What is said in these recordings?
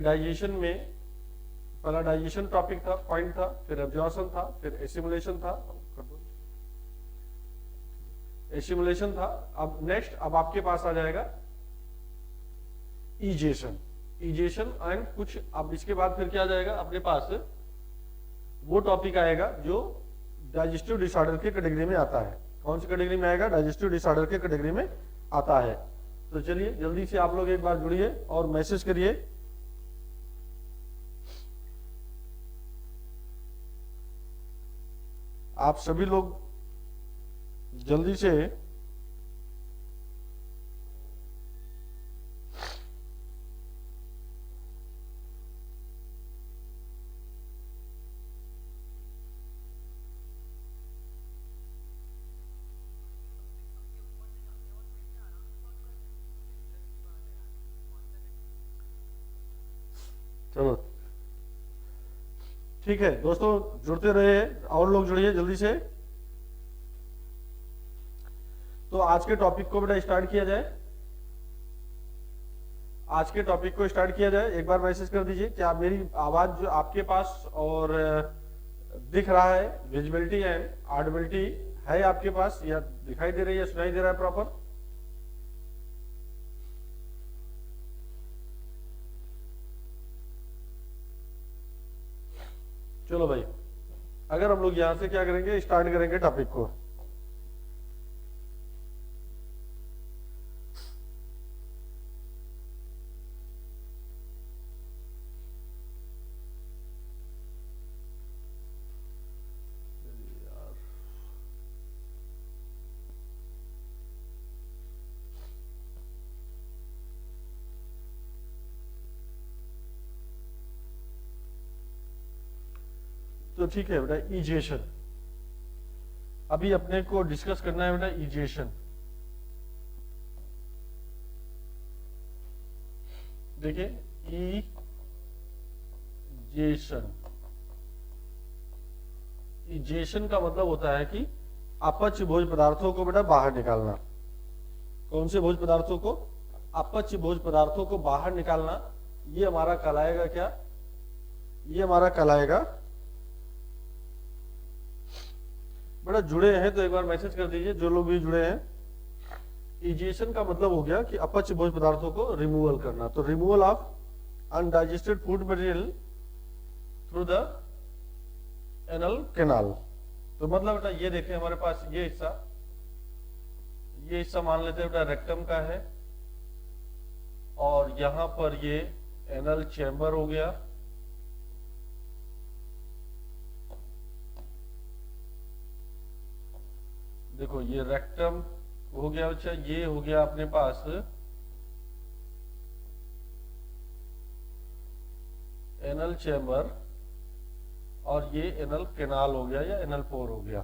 Digestion में पहला digestion topic था, पॉइंट था, फिर एब्जॉर्प्शन था, फिर एसिमुलेशन था, एसिमुलेशन था। अब नेक्स्ट अब आपके पास आ जाएगा इजेशन, इजेशन एंड कुछ। अब इसके बाद फिर क्या आ जाएगा अपने पास, वो टॉपिक आएगा जो डाइजेस्टिव डिसऑर्डर के कैटेगरी में आता है। कौन सी कैटेगरी में आएगा? डाइजेस्टिव डिसऑर्डर के कैटेगरी में आता है। तो चलिए जल्दी से आप लोग एक बार जुड़िए और मैसेज करिए। आप सभी लोग जल्दी से चलो ठीक है दोस्तों, जुड़ते रहे और लोग जुड़िए जल्दी से। तो आज के टॉपिक को बेटा स्टार्ट किया जाए, आज के टॉपिक को स्टार्ट किया जाए। एक बार मैसेज कर दीजिए क्या मेरी आवाज जो आपके पास और दिख रहा है, विजिबिलिटी एंड ऑडिबिलिटी है आपके पास, या दिखाई दे रही है, सुनाई दे रहा है प्रॉपर? चलो भाई, अगर हम लोग यहां से क्या करेंगे, स्टार्ट करेंगे टॉपिक को। तो ठीक है बेटा, इजेशन अभी अपने को डिस्कस करना है बेटा, इजेशन। देखिए इजेशन, इजेशन का मतलब होता है कि अपच भोज पदार्थों को बेटा बाहर निकालना। कौन से भोज पदार्थों को? अपच भोज पदार्थों को बाहर निकालना। ये हमारा कहलाएगा क्या? ये हमारा कहलाएगा, बेटा जुड़े हैं तो एक बार मैसेज कर दीजिए जो लोग भी जुड़े हैं। इजेशन का मतलब हो गया कि अपच भोज पदार्थों को रिमूवल करना। तो removal of undigested food material through the anal canal. तो मतलब बेटा ये देखें हमारे पास ये हिस्सा मान लेते हैं बेटा रेक्टम का है, और यहां पर ये एनल चैम्बर हो गया, देखो ये रेक्टम हो गया। अच्छा ये हो गया अपने पास एनल चैम्बर, और ये एनल कैनाल हो गया या एनल पोर हो गया।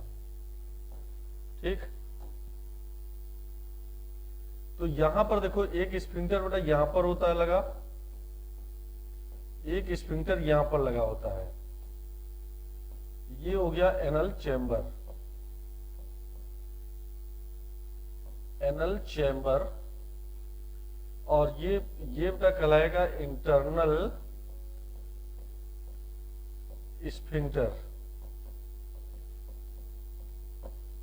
ठीक, तो यहां पर देखो एक स्फिंक्टर बेटा यहां पर होता है लगा, एक स्फिंक्टर यहां पर लगा होता है। ये हो गया एनल चैम्बर, एनल चैम्बर, और ये बेटा कहलाएगा इंटरनल स्फिंक्टर,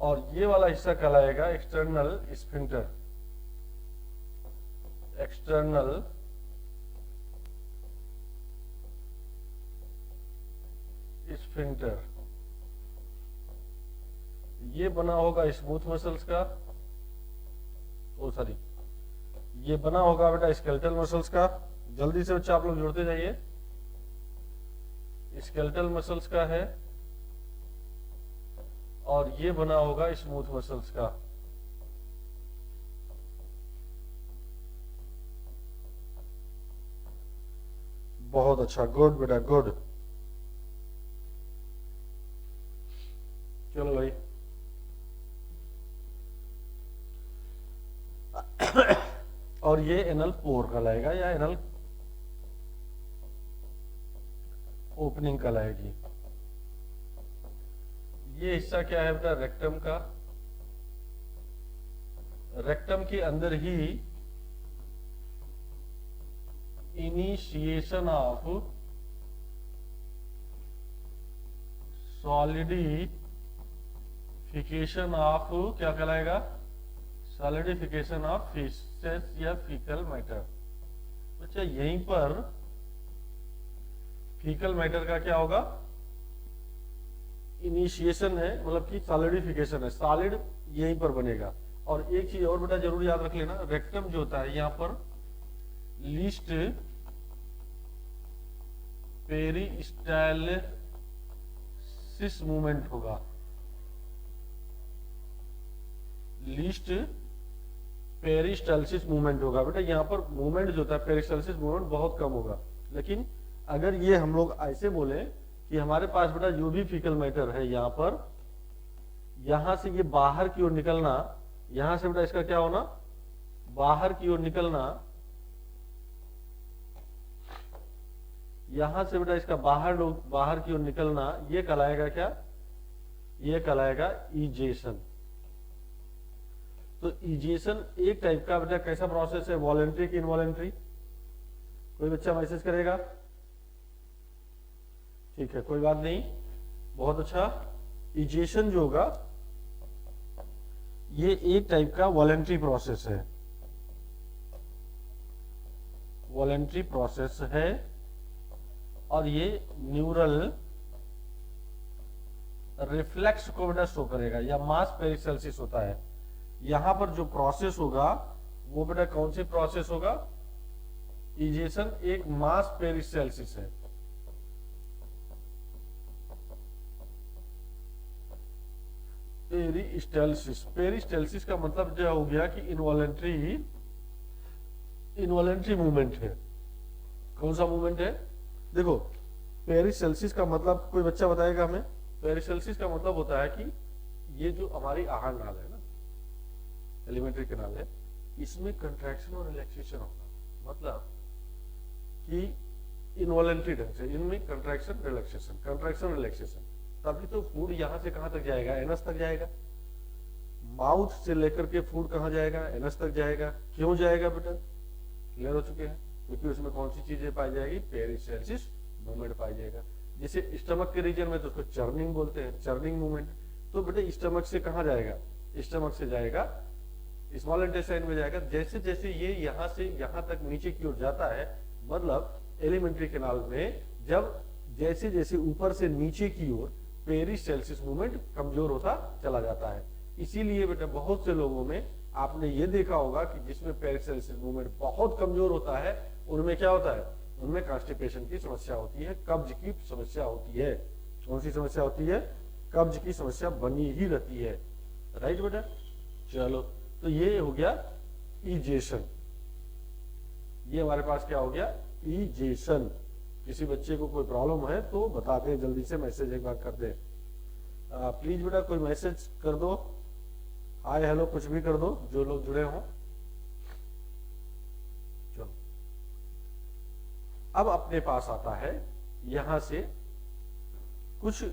और ये वाला हिस्सा कहलाएगा एक्सटर्नल स्फिंक्टर, एक्सटर्नल स्फिंक्टर। ये बना होगा स्मूथ मसल्स का, ओ सॉरी, ये बना होगा बेटा स्केलेटल मसल्स का। जल्दी से बच्चा आप लोग जुड़ते जाइए। स्केलेटल मसल्स का है, और ये बना होगा स्मूथ मसल्स का। बहुत अच्छा, गुड बेटा गुड। चलो भाई और ये एनल पोर कहलाएगा या एनल ओपनिंग कहलाएगी। ये हिस्सा क्या है बेटा रेक्टम का, रेक्टम के अंदर ही इनिशिएशन ऑफ सॉलिडिफिकेशन ऑफ क्या कहलाएगा, सॉलिडिफिकेशन ऑफ फिशेस या फीकल मैटर। अच्छा, यहीं पर फीकल मैटर का क्या होगा, इनिशिएशन है, मतलब कि सॉलिडिफिकेशन है, सॉलिड यहीं पर बनेगा। और एक चीज और बेटा जरूर याद रख लेना, रेक्टम जो होता है यहाँ पर लीस्ट पेरिस्टालसिस मूवमेंट होगा, लीस्ट पेरिस्टालसिस मूवमेंट होगा। बेटा यहाँ पर मूवमेंट जो होता है पेरिस्टालसिस मूवमेंट बहुत कम होगा। लेकिन अगर ये हम लोग ऐसे बोले कि हमारे पास बेटा जो भी फीकल मैटर है यहाँ पर, यहां से ये बाहर की ओर निकलना, यहां से बेटा इसका क्या होना, बाहर की ओर निकलना, यहां से बेटा इसका बाहर की ओर निकलना, ये कहलाएगा क्या, ये कहलाएगा इजेशन। तो इजेशन एक टाइप का बेटा कैसा प्रोसेस है, वॉलेंट्री कि इनवॉलेंट्री, कोई बच्चा मैसेज करेगा, ठीक है कोई बात नहीं, बहुत अच्छा। इजेशन जो होगा ये एक टाइप का वॉलेंट्री प्रोसेस है, वॉलेंट्री प्रोसेस है, और ये न्यूरल रिफ्लेक्स को बेटा शो करेगा, या मास पेरिस्टालसिस होता है। यहां पर जो प्रोसेस होगा वो बेटा कौन सी प्रोसेस होगा, इजेशन एक मास पेरिस्टालसिस है। पेरिस्टालसिस, पेरिस्टालसिस का मतलब जो हो गया कि इनवॉलेंट्री मूवमेंट है। कौन सा मूवमेंट है, देखो पेरिस्टालसिस का मतलब कोई बच्चा बताएगा हमें, पेरिस्टालसिस का मतलब होता है कि ये जो हमारी आहार नाल है ना, एलिमेंट्री कैनाल है, इसमें कंट्रैक्शन और रिलैक्सेशन होगा, मतलब कि इनवॉलेंट्री ढंग से इनमें कंट्रैक्शन रिलैक्सेशन, तभी तो फूड यहां से कहां तक जाएगा, एनस तक जाएगा। माउथ से लेकर के फूड कहां जाएगा, एनस तक जाएगा। क्यों जाएगा बेटा, क्लियर हो चुके हैं, क्योंकि उसमें कौन सी चीजें पाई जाएगी, पेरिस्टालसिस मूवमेंट पाई जाएगा। जैसे स्टमक के रीजन में तो उसको चर्निंग बोलते हैं, चर्निंग मूवमेंट। तो बेटा स्टमक से कहां जाएगा, स्टमक से जाएगा स्मॉल इंटेस्टाइन में जाएगा। जैसे जैसे ये यहां से यहां तक नीचे की ओर जाता है, मतलब एलिमेंट्री कैनाल में जब जैसे जैसे ऊपर से नीचे की ओर पेरिस्टालसिस मूवमेंट कमजोर होता चला जाता है। इसीलिए बेटा बहुत से लोगों में आपने ये देखा होगा कि जिसमें पेरिस्टालसिस मूवमेंट बहुत कमजोर होता है, उनमें क्या होता है, उनमें कॉन्स्टिपेशन की समस्या होती है, कब्ज की समस्या होती है। कौन सी समस्या होती है, कब्ज की समस्या बनी ही रहती है। राइट बेटा, चलो तो ये हो गया इजेशन, ये हमारे पास क्या हो गया, इजेशन। किसी बच्चे को कोई प्रॉब्लम है तो बताते हैं, जल्दी से मैसेज एक बार कर दे प्लीज बेटा, कोई मैसेज कर दो, हाय हेलो कुछ भी कर दो जो लोग जुड़े हों। चलो अब अपने पास आता है यहां से कुछ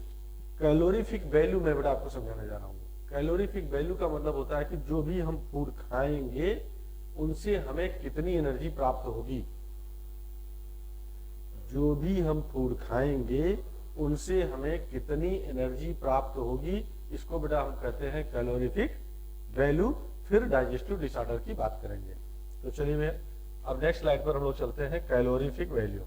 कैलोरीफिक वैल्यू, मैं बेटा आपको समझाने जा रहा हूं। कैलोरीफिक वैल्यू का मतलब होता है कि जो भी हम फूड खाएंगे उनसे हमें कितनी एनर्जी प्राप्त होगी, जो भी हम फूड खाएंगे उनसे हमें कितनी एनर्जी प्राप्त होगी, इसको बेटा हम कहते हैं कैलोरीफिक वैल्यू। फिर डाइजेस्टिव डिसऑर्डर की बात करेंगे। तो चलिए भैया अब नेक्स्ट स्लाइड पर हम लोग चलते हैं, calorific value.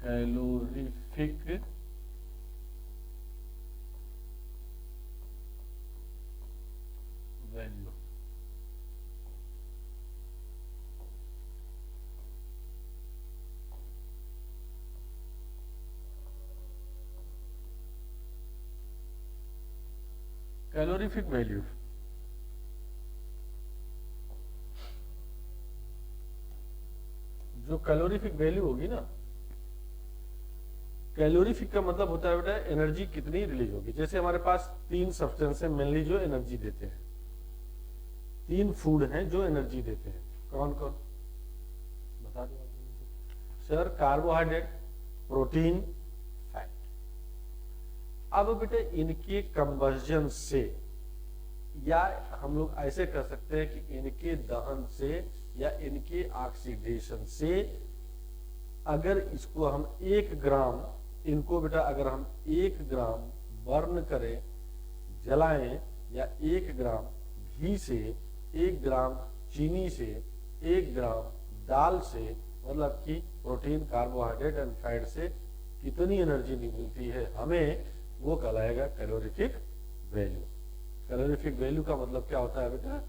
Calorific value, calorific value जो कैलोरीफिक वैल्यू होगी ना, कैलोरीफिक का मतलब होता है बेटा एनर्जी कितनी रिलीज होगी। जैसे हमारे पास 3 सब्सटेंस है मेनली जो एनर्जी देते हैं, 3 फूड हैं जो एनर्जी देते हैं। कौन कौन बता दो सर, कार्बोहाइड्रेट, प्रोटीन, फैट। अब बेटे इनके कंबस्जन से या हम लोग ऐसे कर सकते हैं कि इनके दहन से या इनके ऑक्सीडेशन से अगर इसको हम 1 ग्राम, इनको बेटा अगर हम 1 ग्राम बर्न करें, जलाएं, या 1 ग्राम घी से, 1 ग्राम चीनी से, 1 ग्राम दाल से, मतलब कि प्रोटीन, कार्बोहाइड्रेट एंड फैट से कितनी एनर्जी मिलती है हमें, वो कहलाएगा कैलोरीफिक वैल्यू। कैलोरीफिक वैल्यू का मतलब क्या होता है बेटा,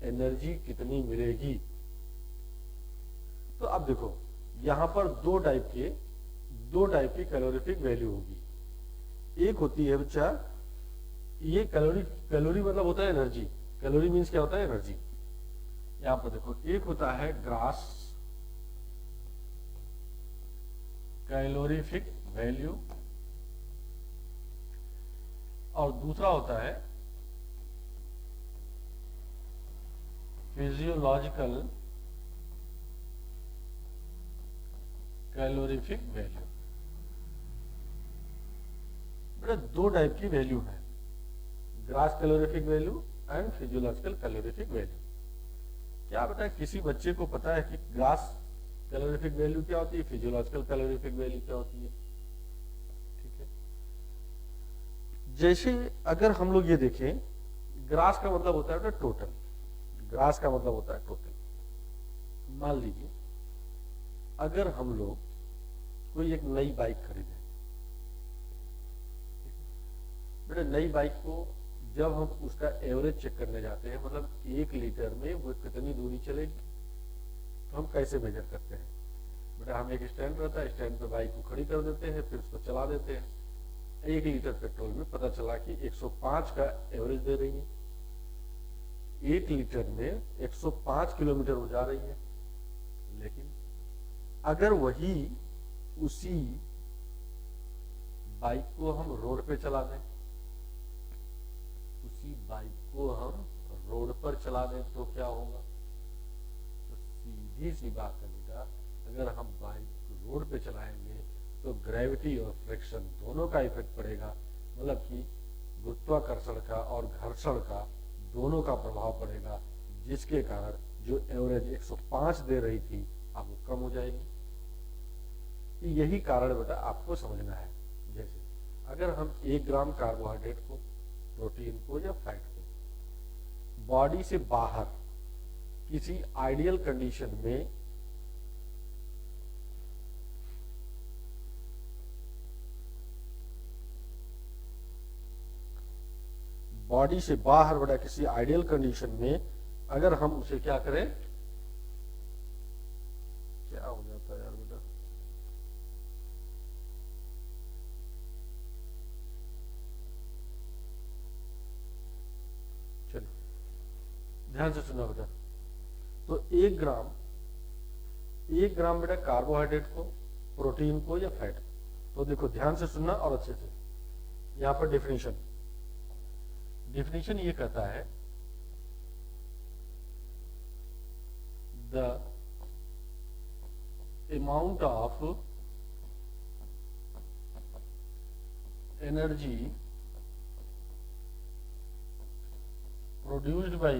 एनर्जी कितनी मिलेगी। तो अब देखो यहां पर दो टाइप की कैलोरीफिक वैल्यू होगी। एक होती है बच्चा, ये कैलोरी मतलब होता है एनर्जी, कैलोरी मीन्स क्या होता है, एनर्जी। यहां पर देखो एक होता है ग्रास कैलोरीफिक वैल्यू और दूसरा होता है फिजियोलॉजिकल कैलोरीफिक वैल्यू। बेटा दो टाइप की वैल्यू है, grass calorific value and physiological calorific value. क्या बेटा किसी बच्चे को पता है कि ग्रास कैलोरीफिक वैल्यू क्या होती है, फिजियोलॉजिकल कैलोरीफिक वैल्यू क्या होती है? ठीक है, जैसे अगर हम लोग ये देखें, ग्रास का मतलब होता है टोटल, ग्रास का मतलब होता है टोटल। मान लीजिए अगर हम लोग कोई एक नई बाइक खरीदे, बेटा नई बाइक को जब हम उसका एवरेज चेक करने जाते हैं, मतलब 1 लीटर में वो कितनी दूरी चलेगी, तो हम कैसे मेजर करते हैं? बेटा हम एक स्टैंड रहता है, स्टैंड पे बाइक को खड़ी कर देते हैं, फिर उसको चला देते हैं। 1 लीटर पेट्रोल में पता चला कि 105 का एवरेज दे रही है, 1 लीटर में 105 किलोमीटर हो जा रही है। लेकिन अगर वही उसी बाइक को हम रोड पे चला दें, उसी बाइक को हम रोड पर चला दें तो क्या होगा? तो सीधी सी बात है बेटा, अगर हम बाइक रोड पे चलाएंगे तो ग्रेविटी और फ्रिक्शन दोनों का इफेक्ट पड़ेगा, मतलब कि गुरुत्वाकर्षण का और घर्षण का दोनों का प्रभाव पड़ेगा, जिसके कारण जो एवरेज 105 दे रही थी अब वो कम हो जाएगी। यही कारण बेटा आपको समझना है। जैसे अगर हम 1 ग्राम कार्बोहाइड्रेट को, प्रोटीन को या फैट को बॉडी से बाहर किसी आइडियल कंडीशन में बॉडी से बाहर बेटा किसी आइडियल कंडीशन में अगर हम उसे क्या करें, क्या हो जाता है यार बेटा, चलिए ध्यान से सुना बेटा। तो 1 ग्राम बेटा कार्बोहाइड्रेट को, प्रोटीन को या फैट, तो देखो ध्यान से सुनना और अच्छे से। यहां पर डिफिनेशन ये कहता है, the amount of energy produced by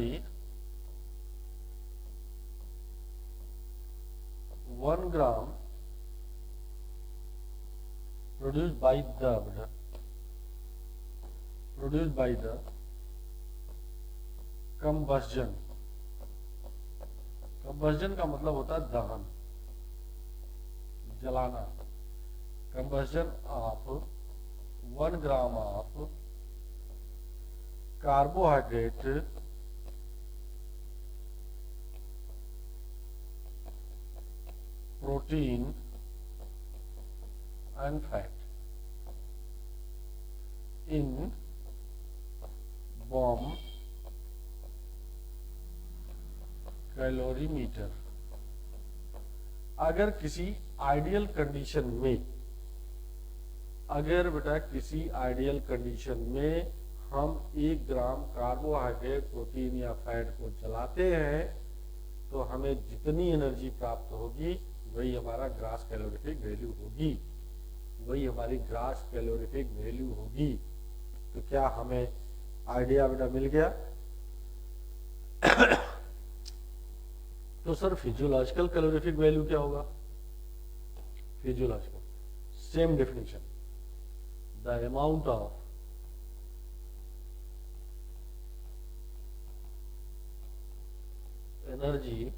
1 gram produced by the combustion का मतलब होता है दहन, जलाना। Combustion of 1 gram of carbohydrate protein and fat in bomb calorimeter. अगर किसी आइडियल कंडीशन में, अगर बेटा किसी आइडियल कंडीशन में हम 1 ग्राम कार्बोहाइड्रेट, प्रोटीन या फैट को जलाते हैं तो हमें जितनी एनर्जी प्राप्त होगी वही हमारा ग्रास कैलोरीफिक वैल्यू होगी, वही हमारी ग्रास कैलोरीफिक वैल्यू होगी। तो क्या हमें आइडिया बेटा मिल गया? तो सर फिजियोलॉजिकल कैलोरीफिक वैल्यू क्या होगा? Physiological same definition, the amount of energy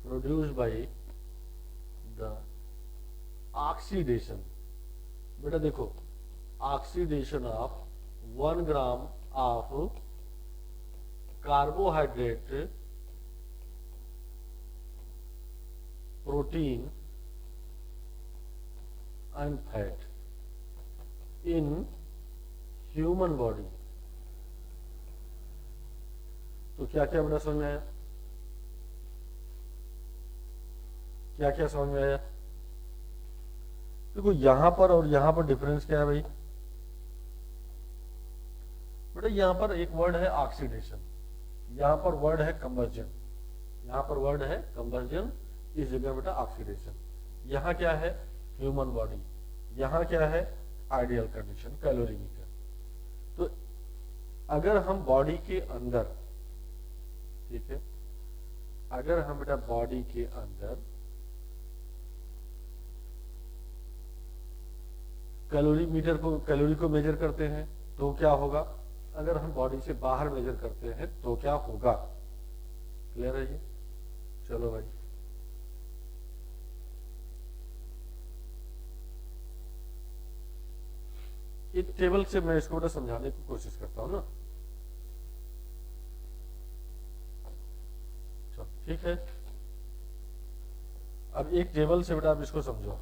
produced by the oxidation, बेटा देखो oxidation of 1 gram of carbohydrate, protein and fat in human body. तो क्या क्या बेटा समझ में आया? क्या क्या समझ में आया? देखो यहां पर और यहां पर डिफरेंस क्या है भाई? बेटा यहां पर एक वर्ड है ऑक्सीडेशन, यहां पर वर्ड है कंबर्जन, यहां पर वर्ड है कंबर्जन, इस जगह बेटा ऑक्सीडेशन। यहां क्या है? ह्यूमन बॉडी, यहां क्या है? Ideal condition, calorimeter. तो अगर हम बॉडी के अंदर, ठीक है, अगर हम बेटा बॉडी के अंदर कैलोरी को मेजर करते हैं तो क्या होगा? अगर हम बॉडी से बाहर मेजर करते हैं तो क्या होगा? क्लियर है ये? चलो भाई, एक टेबल से मैं इसको समझाने की कोशिश करता हूं ना। चलो ठीक है, अब एक टेबल से बेटा आप इसको समझो।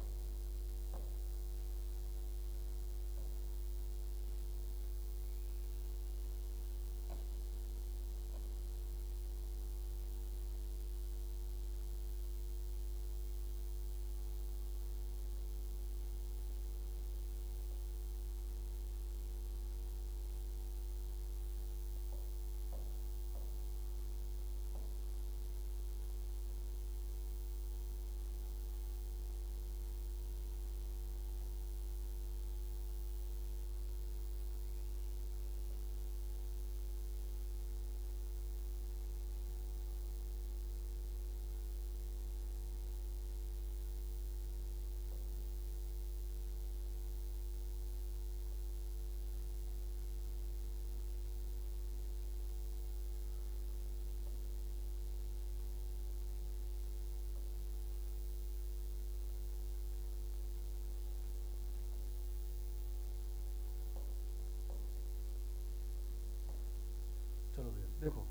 चलो भैया देखो,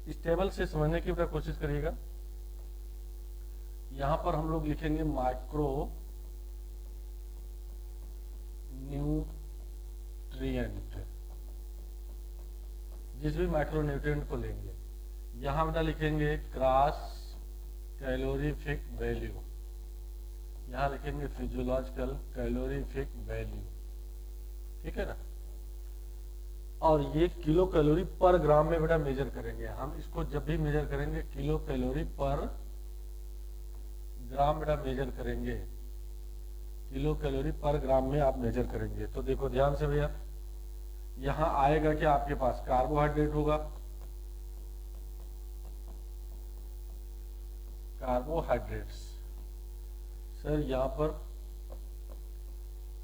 इस टेबल से समझने की बेटा कोशिश करिएगा। यहां पर हम लोग लिखेंगे माइक्रो न्यूट्रिएंट, जिस भी माइक्रो न्यूट्रिएंट को लेंगे, यहां बेटा लिखेंगे क्रॉस कैलोरीफिक वैल्यू, यहां लिखेंगे फिजियोलॉजिकल कैलोरीफिक वैल्यू, ठीक है ना। और ये किलो कैलोरी पर ग्राम में बेटा मेजर करेंगे हम इसको, जब भी मेजर करेंगे किलो कैलोरी पर ग्राम बेटा मेजर करेंगे, किलो कैलोरी पर ग्राम में आप मेजर करेंगे। तो देखो ध्यान से भैया, यहां आएगा कि आपके पास कार्बोहाइड्रेट होगा, कार्बोहाइड्रेट्स, सर यहां पर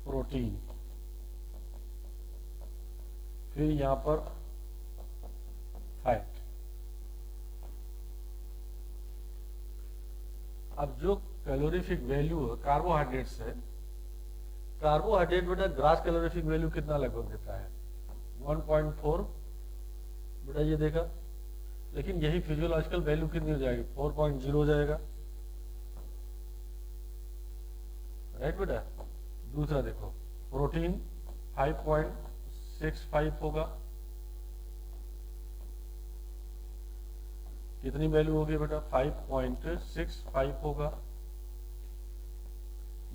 प्रोटीन, फिर यहां पर फैट। अब जो कैलोरीफिक वैल्यू है कार्बोहाइड्रेट्स है, कार्बोहाइड्रेट बेटा ग्रास कैलोरीफिक वैल्यू कितना लगभग देता है? 1.4 बेटा ये देखा, लेकिन यही फिजियोलॉजिकल वैल्यू कितनी हो जाएगी? 4.0 हो जाएगा, राइट बेटा। दूसरा देखो प्रोटीन 5.65 होगा, कितनी वैल्यू होगी बेटा? 5.65 होगा।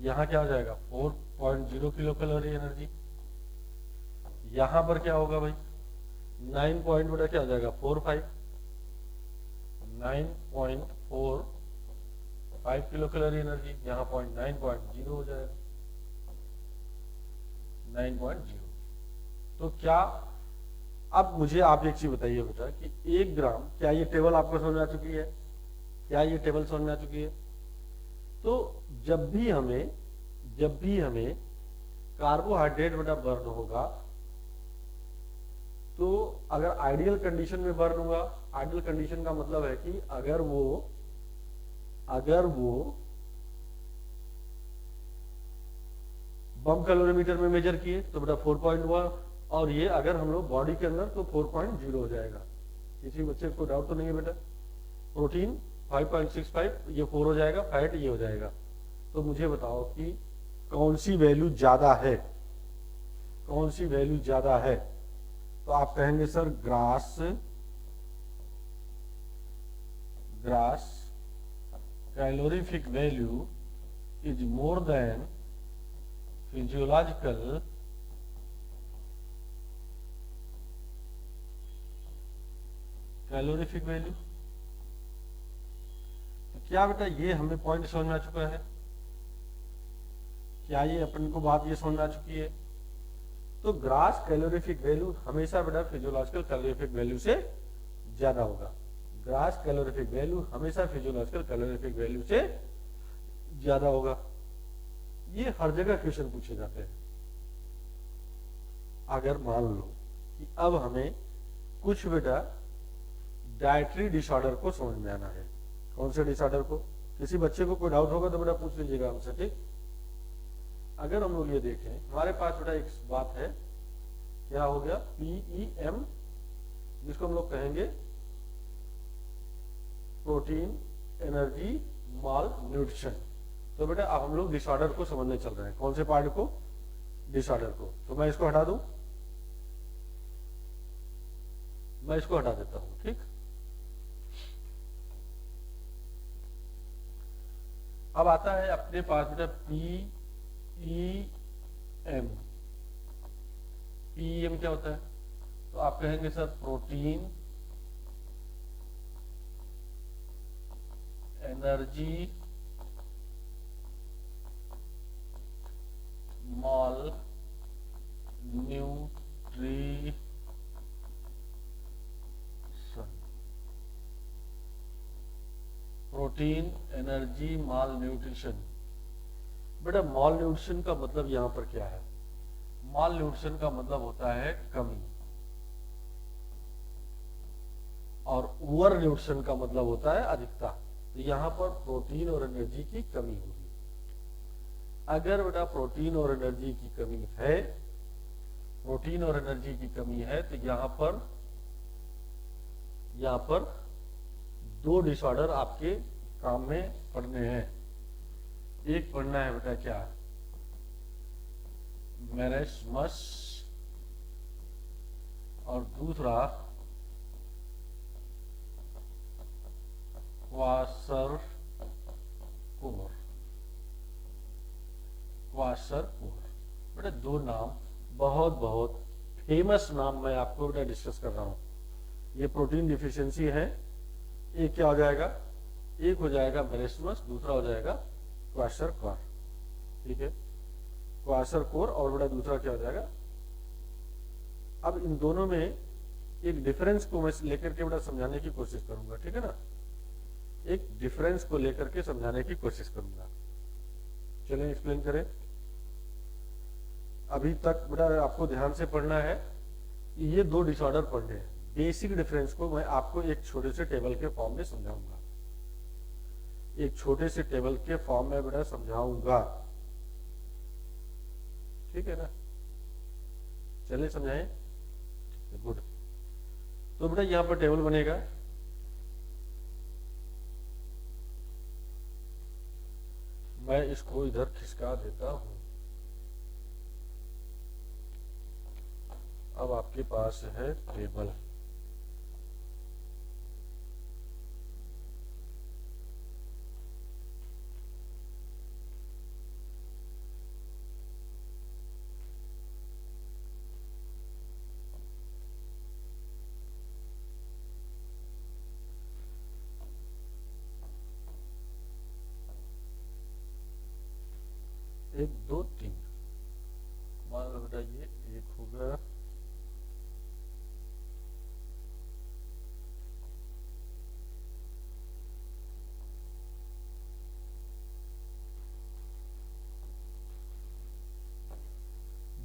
यहां क्या हो जाएगा? 4.0 किलो कैलोरी एनर्जी। यहां पर क्या होगा भाई? 9 पॉइंट बेटा क्या हो जाएगा? 45, 9.45 किलो कैलोरी एनर्जी। यहाँ 0.9.0 हो जाएगा, 9.0। तो क्या, अब मुझे आप एक चीज बताइए बेटा कि 1 ग्राम, क्या ये टेबल आपको समझ में आ चुकी है? क्या ये टेबल समझ में आ चुकी है? तो जब भी हमें कार्बोहाइड्रेट बेटा बर्न होगा, तो अगर आइडियल कंडीशन में बर्न हुआ, आइडियल कंडीशन का मतलब है कि अगर वो बम कैलोरीमीटर में मेजर किए तो बेटा 4 हुआ, और ये अगर हम लोग बॉडी के अंदर तो 4.0 हो जाएगा। किसी बच्चे को डाउट तो नहीं है बेटा? प्रोटीन 5.65, ये 4 हो जाएगा, फैट ये हो जाएगा। तो मुझे बताओ कि कौन सी वैल्यू ज्यादा है, कौन सी वैल्यू ज्यादा है? तो आप कहेंगे sir grass calorific value is more than physiological calorific value. तो क्या बेटा ये हमें पॉइंट समझ में आ चुका है? क्या ये अपन को बात ये समझ में आ चुकी है? तो ग्रास कैलोरीफिक वैल्यू हमेशा बेटा फिजियोलॉजिकल कैलोरीफिक वैल्यू से ज्यादा होगा। ग्रास कैलोरीफिक वैल्यू हमेशा फिजियोलॉजिकल कैलोरीफिक वैल्यू से ज्यादा होगा। ये हर जगह क्वेश्चन पूछे जाते हैं। अगर मान लो कि अब हमें कुछ बेटा डाइटरी डिसऑर्डर को समझ में आना है। कौन से डिसऑर्डर को? किसी बच्चे को कोई डाउट होगा तो बेटा पूछ लीजिएगा हमसे, ठीक? अगर हम लोग ये देखें, हमारे पास बेटा एक बात है, क्या हो गया? PEM, जिसको हम लोग कहेंगे प्रोटीन एनर्जी माल न्यूट्रिशन। तो बेटा अब हम लोग डिसऑर्डर को समझने चल रहे हैं। कौन से पार्ट को? डिसऑर्डर को। तो मैं इसको हटा दूं, मैं इसको हटा देता हूं, ठीक? अब आता है अपने पास बेटा PEM। PEM क्या होता है? तो आप कहेंगे sir protein energy malnutrition. Protein energy malnutrition. बेटा माल न्यूट्रिशन का मतलब यहां पर क्या है? माल न्यूट्रिशन का मतलब होता है कमी, और ओवर न्यूट्रिशन का मतलब होता है अधिकता। तो यहां पर प्रोटीन और एनर्जी की कमी होगी। अगर बेटा प्रोटीन और एनर्जी की कमी है, प्रोटीन और एनर्जी की कमी है, तो यहां पर 2 डिसऑर्डर आपके काम में पढ़ने हैं। एक पढ़ना है बेटा क्या? मेरेस्मस, और दूसरा क्वाशरकोर। बेटा 2 नाम, बहुत फेमस नाम मैं आपको बेटा डिस्कस कर रहा हूं। ये प्रोटीन डिफिशियंसी है। एक क्या हो जाएगा? एक हो जाएगा मेरेस्मस, दूसरा हो जाएगा क्वाशरकोर, ठीक है? क्वाशरकोर और बेटा दूसरा क्या हो जाएगा? अब इन दोनों में एक डिफरेंस को मैं लेकर के बेटा समझाने की कोशिश करूंगा, ठीक है ना? एक डिफरेंस को लेकर के समझाने की कोशिश करूंगा। चलें एक्सप्लेन करें। अभी तक बेटा आपको ध्यान से पढ़ना है। ये 2 डिसऑर्डर पढ़ने हैं। बेसिक डिफरेंस को मैं आपको एक छोटे से टेबल के फॉर्म में समझाऊंगा, एक छोटे से टेबल के फॉर्म में बेटा समझाऊंगा, ठीक है ना? चलिए समझाएं। गुड। तो बेटा यहां पर टेबल बनेगा। मैं इसको इधर खिसका देता हूं। अब आपके पास है टेबल। एक, दो, तीन। मान लो बेटा ये 1 हो गया,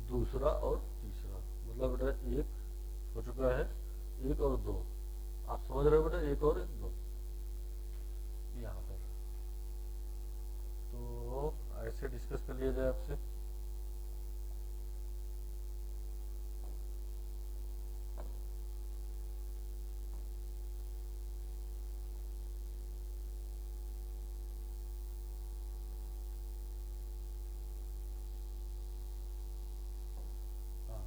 दूसरा और तीसरा, मतलब बेटा एक हो चुका है, एक और दो, आप समझ रहे हो बेटा, एक और एक दो यहाँ पर। तो ऐसे डिस्कस कर लिया जाए आपसे। हाँ,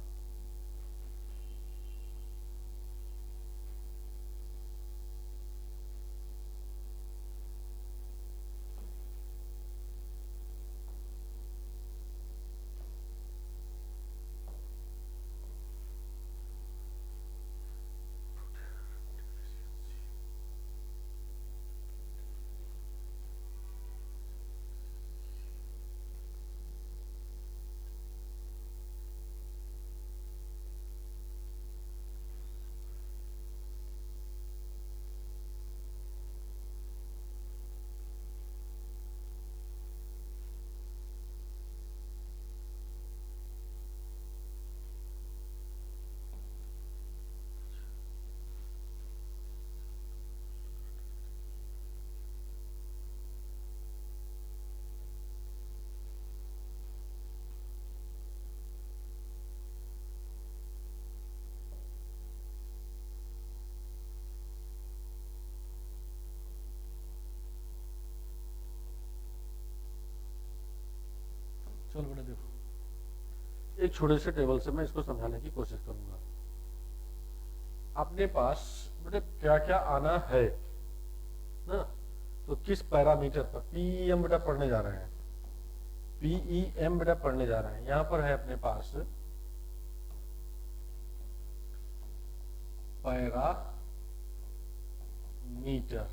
चलो बेटा देखो, एक छोटे से टेबल से मैं इसको समझाने की कोशिश करूंगा। अपने पास बेटे क्या क्या आना है ना, तो किस पैरामीटर पर पीईएम बेटा पढ़ने जा रहे हैं, पीईएम बेटा पढ़ने जा रहे हैं। यहां पर है अपने पास पैरामीटर,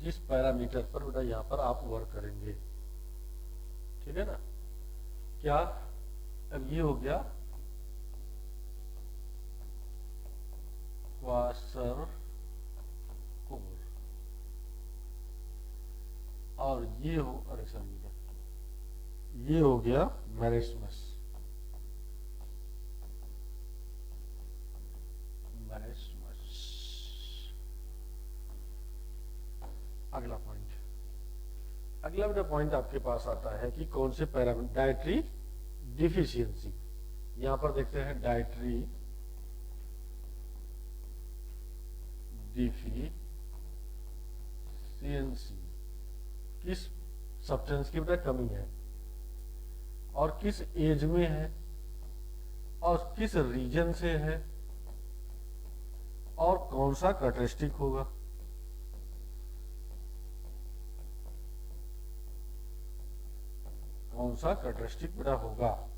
जिस पैरामीटर पर बेटा यहां पर आप वर्क करेंगे, ठीक है ना। क्या, अब ये हो गया क्वासर कोर, और ये हो, अरे सर ये हो गया मैरिस्मस, मैरिस्मस। अगला पॉइंट, अगला बेटा पॉइंट आपके पास आता है कि कौन से पैरामीटर, डाइटरी डिफिशियंसी। यहां पर देखते हैं डाइटरी डिफिशियंसी, किस सब्सटेंस की बेटा कमी है, और किस एज में है, और किस रीजन से है, और कौन सा कैरेक्टरिस्टिक होगा। कौन सा कैरेक्टरिस्टिक बेटा होगा।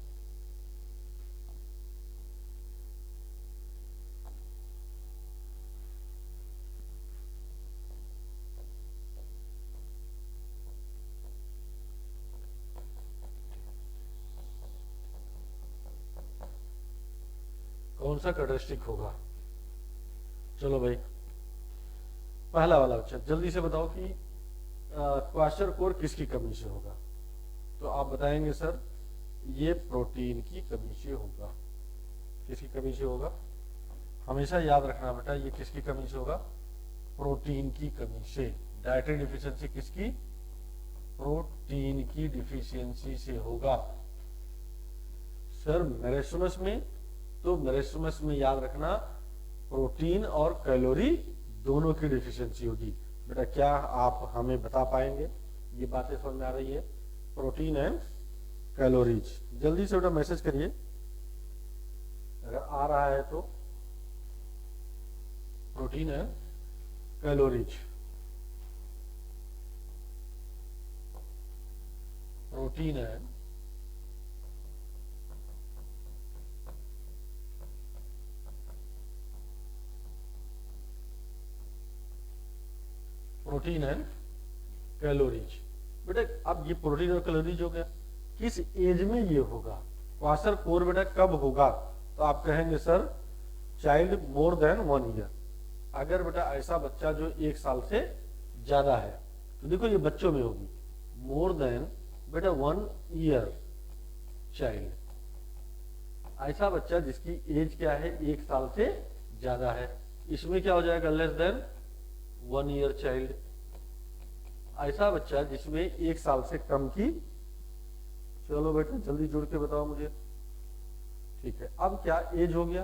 कौन सा कैरेक्टरिस्टिक होगा। चलो भाई, पहला वाला बच्चा जल्दी से बताओ कि क्वाशर कोर किसकी कमी से होगा। तो आप बताएंगे सर ये प्रोटीन की कमी से होगा। किसकी कमी से होगा, हमेशा याद रखना बेटा, ये किसकी कमी से होगा, प्रोटीन की कमी से। डाइटरी डिफिशियंसी किसकी, प्रोटीन की डिफिशियंसी से होगा। सर मैरेस्मस में, तो मैरेस्मस में याद रखना प्रोटीन और कैलोरी दोनों की डिफिशियंसी होगी। बेटा क्या आप हमें बता पाएंगे, ये बातें समझ में आ रही है, प्रोटीन एंड कैलोरीज। जल्दी से बेटा मैसेज करिए अगर आ रहा है तो, protein and calories, protein and protein and calories. बेटा अब ये प्रोटीन और कैलोरीज हो गया, किस एज में ये होगा, क्वाशर कोर बेटा कब होगा। तो आप कहेंगे sir child more than 1 year. अगर बेटा ऐसा बच्चा जो 1 साल से ज्यादा है, तो देखो ये बच्चों में होगी, मोर देन बेटा 1 ईयर, चाइल्ड, ऐसा बच्चा जिसकी एज क्या है 1 साल से ज्यादा है। इसमें क्या हो जाएगा लेस देन 1 ईयर चाइल्ड, ऐसा बच्चा जिसमें 1 साल से कम की। चलो बेटा जल्दी जुड़ के बताओ मुझे। ठीक है, अब क्या एज हो गया,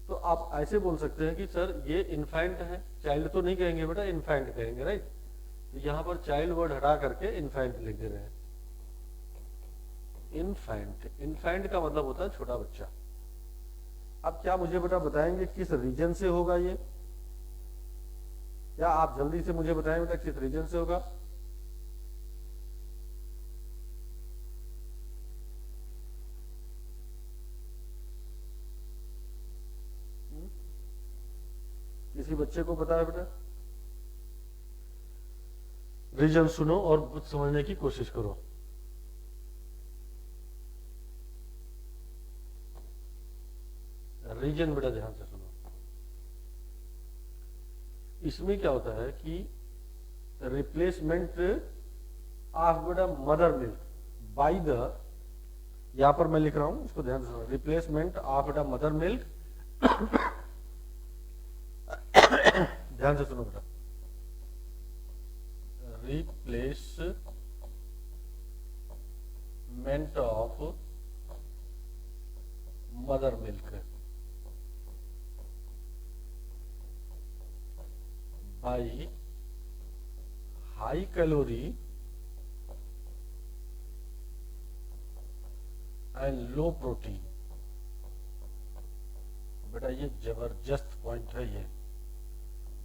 तो आप ऐसे बोल सकते हैं कि सर ये इन्फेंट है, चाइल्ड तो नहीं कहेंगे बेटा, इन्फेंट कहेंगे, राइट। तो यहां पर चाइल्ड वर्ड हटा करके इन्फेंट लिख दे रहे हैं। इन्फेंट, इन्फेंट का मतलब होता है छोटा बच्चा। अब क्या मुझे बेटा बताएंगे किस रीजन से होगा ये, या आप जल्दी से मुझे बताएं बेटा किस रीजन से होगा। किसी बच्चे को पता है बेटा? रीजन सुनो और कुछ समझने की कोशिश करो। रीजन बेटा ध्यान से सुनो। इसमें क्या होता है कि रिप्लेसमेंट ऑफ बेटा मदर मिल्क बाय द, यहां पर मैं लिख रहा हूं, इसको ध्यान से सुनो, रिप्लेसमेंट ऑफ बेटा मदर मिल्क ध्यान से सुनो बेटा, replacement of mother milk by high calorie and low protein. बेटा ये जबरदस्त पॉइंट है,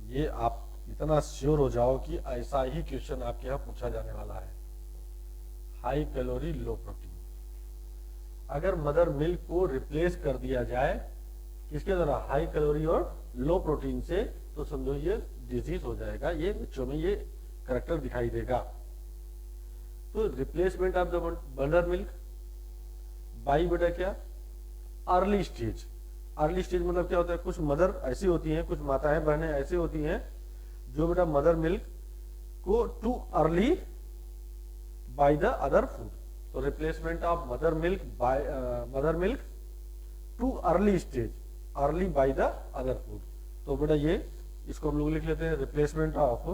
ये आप इतना श्योर हो जाओ कि ऐसा ही क्वेश्चन आपके यहां पूछा जाने वाला है। हाई कैलोरी लो प्रोटीन, अगर मदर मिल्क को रिप्लेस कर दिया जाए किसके द्वारा, हाई कैलोरी और लो प्रोटीन से, तो समझो ये डिजीज हो जाएगा, ये बच्चों में ये करेक्टर दिखाई देगा। तो replacement of the mother milk by बेटा क्या, अर्ली स्टेज। अर्ली स्टेज मतलब क्या होता है, कुछ मदर ऐसी होती हैं, कुछ माताएं बहनें ऐसी होती हैं जो बेटा मदर मिल्क को too early by the other food. तो replacement of mother milk by mother milk too early stage, early by the other food. तो बेटा ये इसको हम लोग लिख लेते हैं, replacement of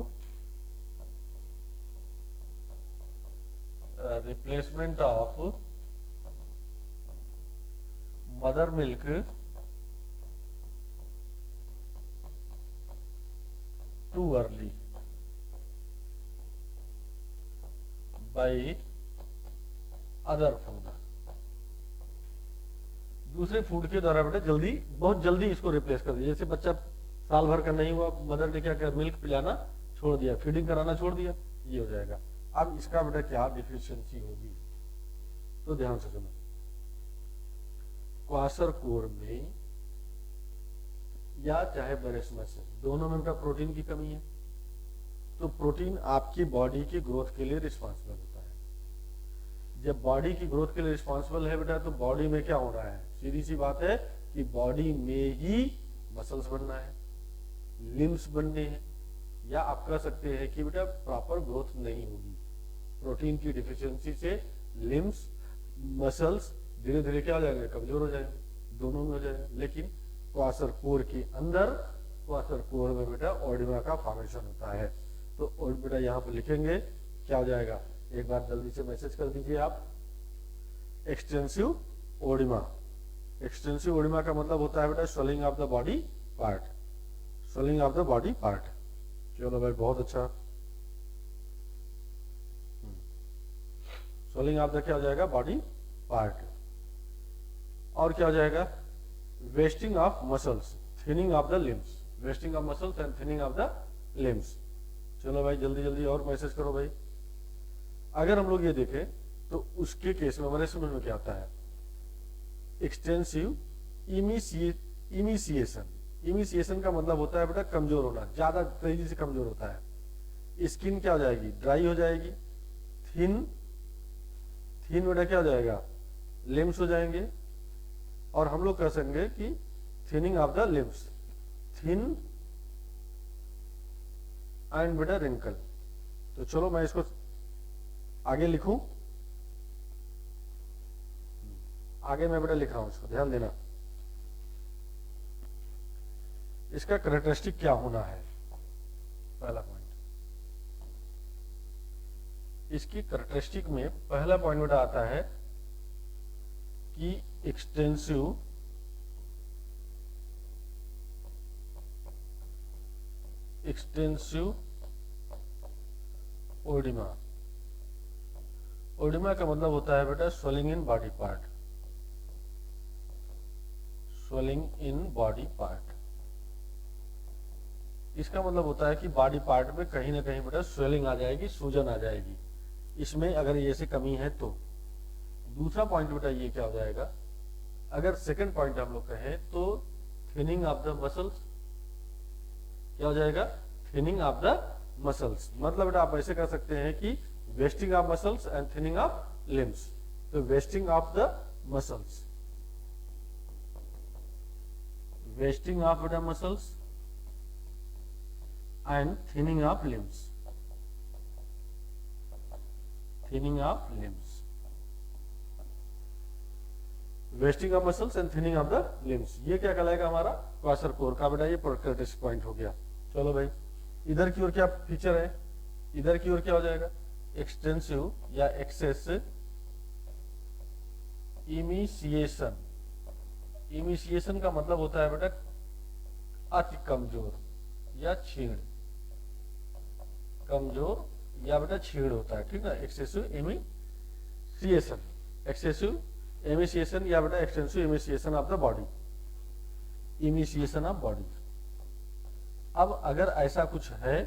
mother milk too early by other food. दूसरे फूड के द्वारा बेटा जल्दी, बहुत जल्दी इसको रिप्लेस कर दिया। जैसे बच्चा साल भर का नहीं हुआ, मदर ने क्या किया, मिल्क पिलाना छोड़ दिया, फीडिंग कराना छोड़ दिया, ये हो जाएगा। अब इसका बेटा क्या डिफिशियंसी होगी, तो ध्यान से सुनो। क्वाशरकोर में या चाहे बरेस्मस, दोनों में बेटा प्रोटीन की कमी है। तो प्रोटीन आपकी बॉडी की ग्रोथ के लिए रिस्पॉन्सिबल होता है। जब बॉडी की ग्रोथ के लिए रिस्पॉन्सिबल है बेटा, तो बॉडी में क्या हो रहा है, सीधी सी बात है कि बॉडी में ही मसल्स बनना है, लिम्स बनने हैं, या आप कह सकते हैं कि बेटा प्रॉपर ग्रोथ नहीं होगी। प्रोटीन की डिफिशियंसी से लिम्स मसल्स धीरे धीरे क्या हो जाएंगे, कमजोर हो जाएंगे, दोनों में हो जाएगा। लेकिन क्वाशरकोर के अंदर, क्वाशरकोर में बेटा ओडिमा का फॉर्मेशन होता है। तो बेटा यहाँ पर लिखेंगे क्या हो जाएगा, एक बार जल्दी से मैसेज कर दीजिए आप, एक्सटेंसिव ओडिमा। एक्सटेंसिव ओडिमा का मतलब होता है बेटा swelling of the body part, swelling of the body part. चलो भाई बहुत अच्छा, स्वेलिंग ऑफ द क्या हो जाएगा, बॉडी पार्ट। और क्या हो जाएगा, wasting of muscles, thinning of the limbs, wasting of muscles and thinning of the limbs. चलो भाई जल्दी जल्दी और मैसेज करो भाई। अगर हम लोग ये देखें तो उसके केस में हमारे समझ में क्या आता है, एक्सटेंसिव इमिसिएशन। इमिसिएशन का मतलब होता है बेटा कमजोर होना, ज्यादा तेजी से कमजोर होता है। स्किन क्या हो जाएगी, ड्राई हो जाएगी। थिन, थिन बेटा क्या हो जाएगा, लिम्स हो जाएंगे। और हम लोग कह सकेंगे कि thinning of the limbs, thin and बेटा रिंकल। तो चलो मैं इसको आगे लिखूं, आगे मैं बेटा लिखा हूं, इसको ध्यान देना। इसका कैरेक्टरिस्टिक क्या होना है, पहला पॉइंट। इसकी कैरेक्टरिस्टिक में पहला पॉइंट बेटा आता है कि एक्सटेंसिव ओडिमा। ओडिमा का मतलब होता है बेटा swelling in body part, swelling in body part. इसका मतलब होता है कि बॉडी पार्ट में कहीं ना कहीं बेटा स्वेलिंग आ जाएगी, सूजन आ जाएगी, इसमें अगर ये से कमी है तो। दूसरा पॉइंट बेटा ये क्या हो जाएगा, अगर सेकंड पॉइंट हम लोग कहें तो थिनिंग ऑफ द मसल्स। क्या हो जाएगा, थिनिंग ऑफ द मसल्स। मतलब बेटा आप ऐसे कर सकते हैं कि wasting of muscles and thinning of limbs. तो wasting of the muscles, wasting of the muscles and thinning of limbs, thinning of limbs, wasting of muscles and thinning of the limbs। ये क्या कहलाएगा हमारा क्वासर कोर का बेटा, ये characteristic point हो गया। चलो भाई, इधर की ओर क्या फीचर है, इधर की ओर क्या हो जाएगा, एक्सटेंसिव या एक्सेस इमिशिएशन। इमिशिएशन का मतलब होता है बेटा अति कमजोर या छीण, कमजोर या बेटा छीड़ होता है, ठीक है। एक्सेसिव एमिसिएशन, एक्सेसिव एमिसिएशन या बेटा extensive emaciation of the body, emaciation of body. अब अगर ऐसा कुछ है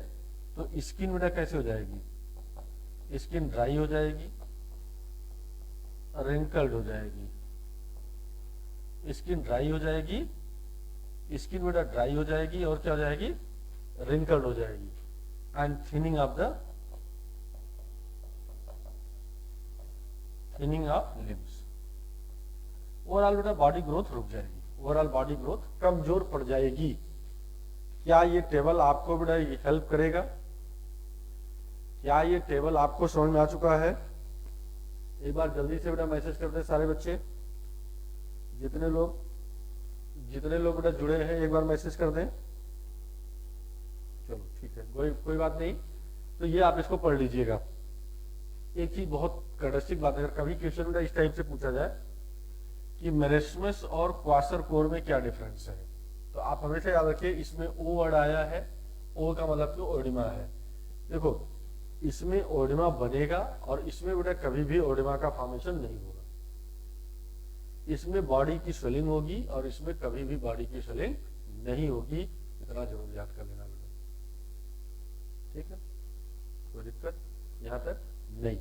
तो स्किन बेटा कैसे हो जाएगी, स्किन ड्राई हो जाएगी, रिंकल्ड हो जाएगी, स्किन ड्राई हो जाएगी, स्किन बेटा ड्राई हो जाएगी और क्या हो जाएगी, रिंकल्ड हो जाएगी। And thinning of limbs. Overall बेटा बॉडी ग्रोथ रुक जाएगी, ओवरऑल बॉडी ग्रोथ कमजोर पड़ जाएगी। क्या ये टेबल आपको बेटा हेल्प करेगा, क्या ये टेबल आपको समझ में आ चुका है? एक बार जल्दी से बेटा मैसेज करते हैं सारे बच्चे, जितने लोग बेटा जुड़े हैं एक बार मैसेज कर दें। चलो ठीक है, कोई बात नहीं। तो ये आप इसको पढ़ लीजिएगा। एक चीज बहुत कैरेक्टरिस्टिक बात है, अगर कभी क्वेश्चन बेटा इस टाइप से पूछा जाए कि मेरिस्मस और क्वासर कोर में क्या डिफरेंस है, तो आप हमेशा याद रखिए इसमें ओ वर्ड आया है, ओ का मतलब कि ओडिमा है। देखो इसमें ओडिमा बनेगा और इसमें बेटा कभी भी ओडिमा का फॉर्मेशन नहीं होगा। इसमें बॉडी की स्वेलिंग होगी और इसमें कभी भी बॉडी की स्वेलिंग नहीं होगी। इतना जरूर याद कर लेना बेटा, ठीक है, कोई दिक्कत यहां तक नहीं।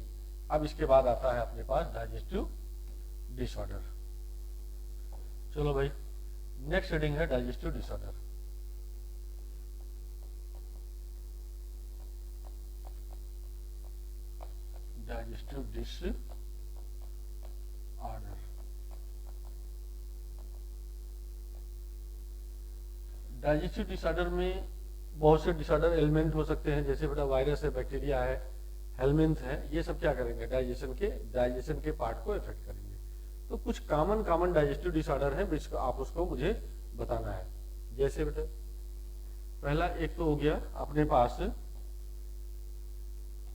अब इसके बाद आता है अपने पास डाइजेस्टिव डिसऑर्डर। चलो भाई, नेक्स्ट हेडिंग है digestive disorder. Digestive disorder, digestive disorder में बहुत से डिसऑर्डर एलिमेंट हो सकते हैं, जैसे बेटा वायरस है, बैक्टीरिया है, हेलमिंथ है, ये सब क्या करेंगे, डाइजेशन के पार्ट को इफेक्ट करेंगे। तो कुछ कॉमन डाइजेस्टिव डिसऑर्डर है, जिसको आप उसको मुझे बताना है। जैसे बेटा पहला एक तो हो गया अपने पास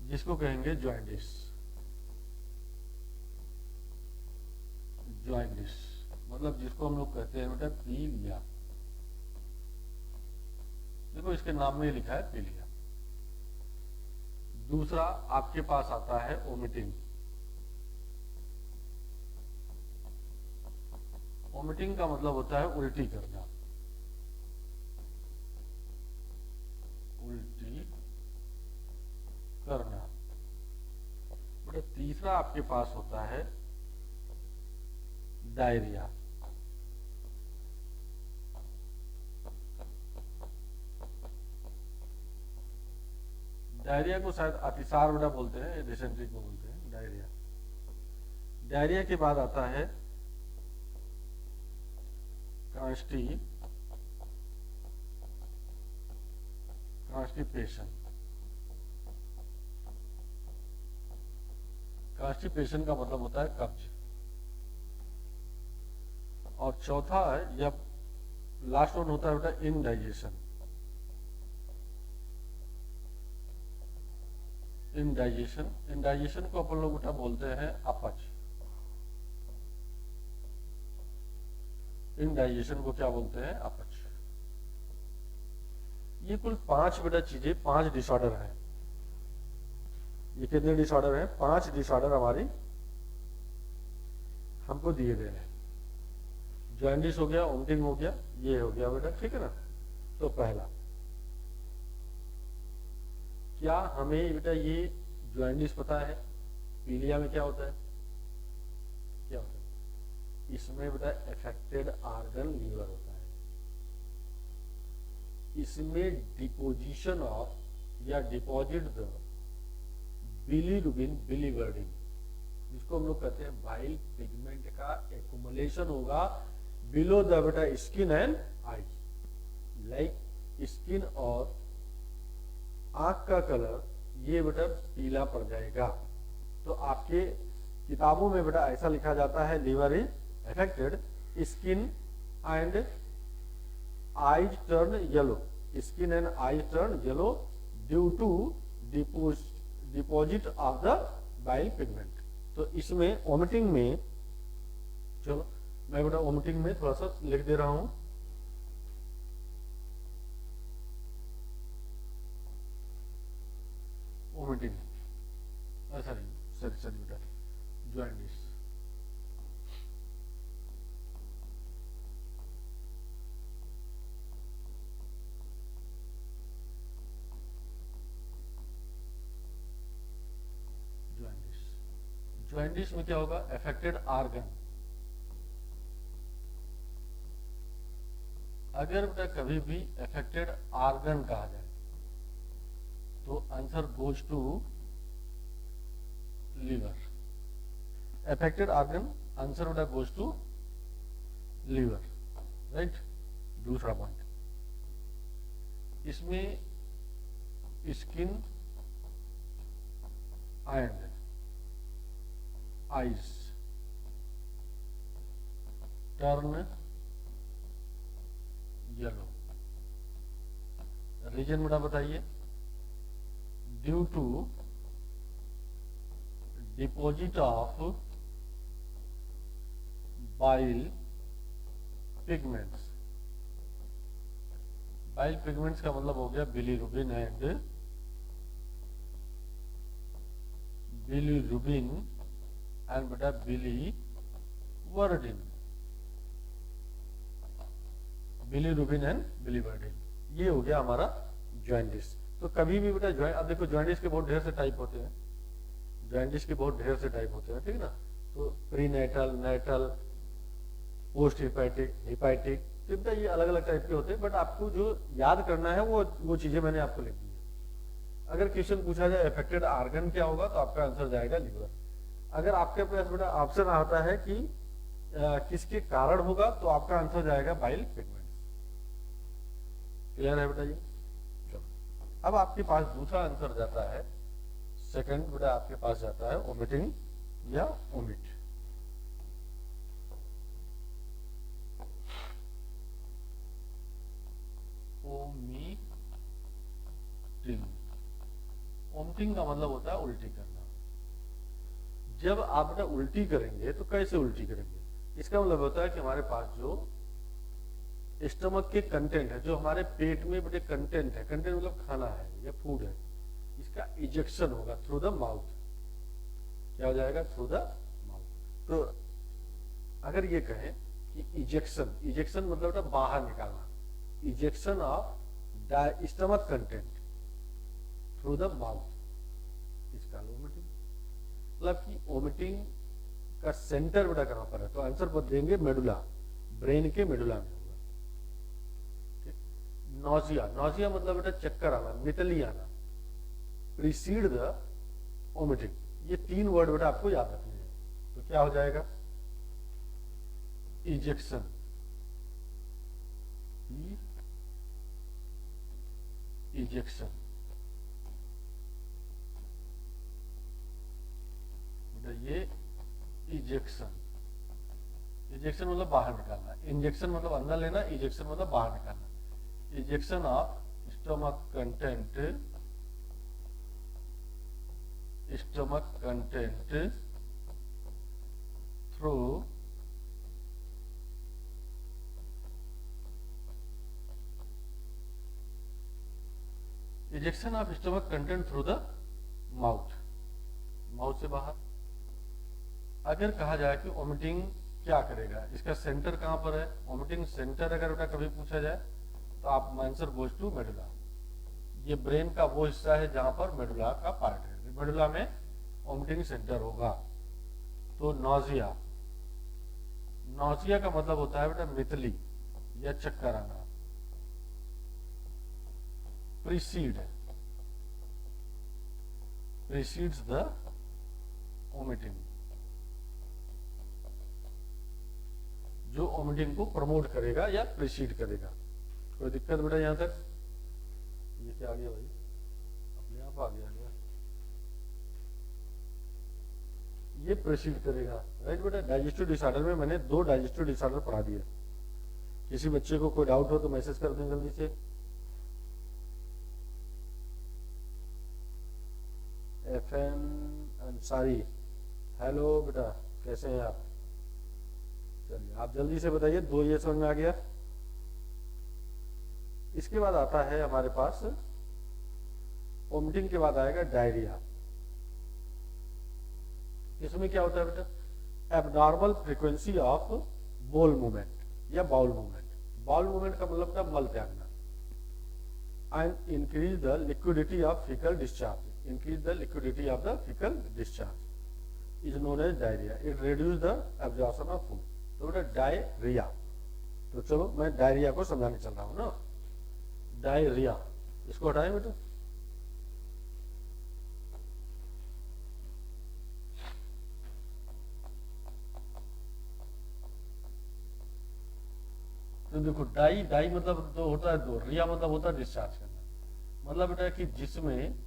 जिसको कहेंगे जॉइंडिस। जॉइंडिस मतलब जिसको हम लोग कहते हैं बेटा पीलिया। देखो इसके नाम में लिखा है पीलिया। दूसरा आपके पास आता है वोमिटिंग। वोमिटिंग का मतलब होता है उल्टी करना, उल्टी करना। बेटा तीसरा आपके पास होता है डायरिया। डायरिया को शायद अतिसार बेटा बोलते हैं, डिसेंट्री को बोलते हैं डायरिया। डायरिया के बाद आता है कॉन्स्टिपेशन। कॉन्स्टिपेशन का मतलब होता है कब्ज। और चौथा है या लास्ट वन होता है बेटा इनडाइजेशन। इनडाइजेशन को अपन लोग बेटा बोलते हैं अपच। इनडाइजेशन को क्या बोलते हैं? अपच। ये कुल 5 बेटा चीजें, 5 डिसऑर्डर है। ये कितने डिसऑर्डर हैं? 5 डिसऑर्डर हमारी हमको दिए गए हैं। जॉइंडिस हो गया, वोमिटिंग हो गया, ये हो गया बेटा, ठीक है ना। तो पहला, क्या हमें बेटा ये जॉइंडिस पता है पीलिया में क्या होता है? क्या होता है? इसमें बेटा अफेक्टेड ऑर्गन लीवर होता है। इसमें डिपोजिशन ऑफ या डिपॉजिट द बिलीरुबिन, बिलीवर्डिन, जिसको हम लोग कहते हैं बाइल पिगमेंट का एक्युमुलेशन होगा बिलो द बेटा skin and eyes. Like skin और आंख का कलर ये बेटा पीला पड़ जाएगा। तो आपके किताबों में बेटा ऐसा लिखा जाता है, liver is affected, skin and eyes turn yellow, skin and eyes turn yellow due to deposit of the bile pigment. तो इसमें वोमिटिंग में, चलो मैं बेटा वोमिटिंग में थोड़ा सा लिख दे रहा हूं। वोमिटिंग, सॉरी बेटा, जॉइंडिस। जॉइंडिस में क्या होगा? Affected organ. अगर बेटा कभी भी अफेक्टेड ऑर्गन कहा जाए तो answer goes to liver. Affected organ, answer बेटा गोज टू लीवर, राइट। दूसरा पॉइंट, इसमें skin and eyes turn yellow. Reason बेटा बताइए? Due to deposit of bile pigments. Bile pigments का मतलब हो गया बिलीरुबिन एंड बेटा बिलीवर्डिन। बिलीरुबिन एंड बिलीवर्डिन, ये हो गया हमारा जॉइंडिस। तो कभी भी बेटा अब देखो जॉइंडिस के बहुत ढेर से टाइप होते हैं, जॉइंडिस के बहुत ढेर से टाइप होते हैं, ठीक है ना। तो prenatal, natal, post hepatic, hepatic, तो ये अलग अलग टाइप के होते हैं। बट आपको जो याद करना है वो चीजें मैंने आपको लिख दी है। अगर क्वेश्चन पूछा जाए अफेक्टेड ऑर्गन क्या होगा, तो आपका आंसर जाएगा लीवर। अगर आपके पास बेटा ऑप्शन आता है कि किसके कारण होगा, तो आपका आंसर जाएगा बाइल पिगमेंट्स। क्लियर है बेटा ये? चलो, अब आपके पास दूसरा आंसर जाता है, सेकंड बेटा आपके पास जाता है वोमिटिंग या वोमिट। वोमिटिंग का मतलब होता है उल्टी करना। जब आप बेटा उल्टी करेंगे तो कैसे उल्टी करेंगे? इसका मतलब होता है कि हमारे पास जो स्टमक के कंटेंट है, जो हमारे पेट में बेटे कंटेंट है, कंटेंट मतलब खाना है या फूड है, इसका इजेक्शन होगा थ्रू द माउथ। क्या हो जाएगा? Through the mouth. तो अगर ये कहें कि इजेक्शन, इजेक्शन मतलब बेटा बाहर निकालना, ejection of the stomach content through the mouth, इसका वोमिटिंग। मतलब कि वोमिटिंग का सेंटर बेटा कहां पर है? तो आंसर पर देंगे मेडुला, ब्रेन के मेडुला में होगा। नॉजिया, नॉजिया मतलब बेटा चक्कर आना, मितली आना, प्रीसीड द वोमिटिंग। ये 3 वर्ड बेटा आपको याद रखने हैं। तो क्या हो जाएगा? इजेक्शन, इजेक्शन, ये इजेक्शन, इजेक्शन मतलब बाहर निकालना, इंजेक्शन मतलब अंदर लेना, इजेक्शन मतलब बाहर निकालना। Ejection of stomach content through ejection of stomach content through the mouth, mouth से बाहर। अगर कहा जाए कि वोमिटिंग क्या करेगा, इसका सेंटर कहां पर है, वोमिटिंग सेंटर अगर बेटा कभी पूछा जाए तो आप आंसर गोज टू मेडुला। ये ब्रेन का वो हिस्सा है जहां पर मेडुला का पार्ट है, मेडुला में वोमिटिंग सेंटर होगा। तो नौजिया, नौजिया का मतलब होता है बेटा मितली या चक्कर आना। precedes the vomiting, जो वोमिटिंग को प्रमोट करेगा या प्रीसीड करेगा। कोई दिक्कत बेटा यहां तक? ये क्या आ गया भाई, अपने आप आ गया क्या? ये प्रीसीड करेगा, राइट बेटा। डाइजेस्टिव डिसऑर्डर में मैंने 2 डाइजेस्टिव डिसऑर्डर पढ़ा दिए। किसी बच्चे को कोई डाउट हो तो मैसेज कर दें जल्दी से। FN अंसारी, हेलो बेटा, कैसे हैं आप? चलिए आप जल्दी से बताइए, 2 ये समझ में आ गया। इसके बाद आता है हमारे पास, वोमिटिंग के बाद आएगा डायरिया। इसमें क्या होता है बेटा, एबनॉर्मल फ्रीक्वेंसी ऑफ बोल मूवमेंट या बाउल मूवमेंट। बाउल मूवमेंट का मतलब था मल त्यागना। And increase the liquidity of faecal discharge, increase the liquidity of the fecal discharge is known as diarrhea. It reduce the absorption of food. तो बेटा diarrhoea, तो चलो मैं डायरिया को समझाने चल रहा हूं ना। डायरिया, इसको हटाएं बेटा। तो देखो डाई मतलब तो होता है 2, रिया मतलब होता है डिस्चार्ज करना। मतलब बेटा कि जिसमें,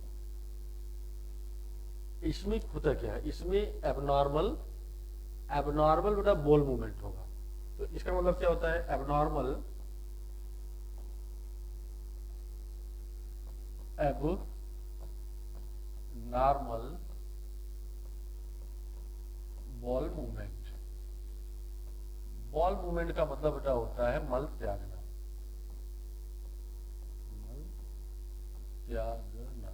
इसमें होता क्या है, इसमें एबनॉर्मल बेटा बोल मूवमेंट होगा। तो इसका मतलब क्या होता है, abnormal ball movement. Ball movement का मतलब बेटा होता है मल त्यागना, मल त्यागना।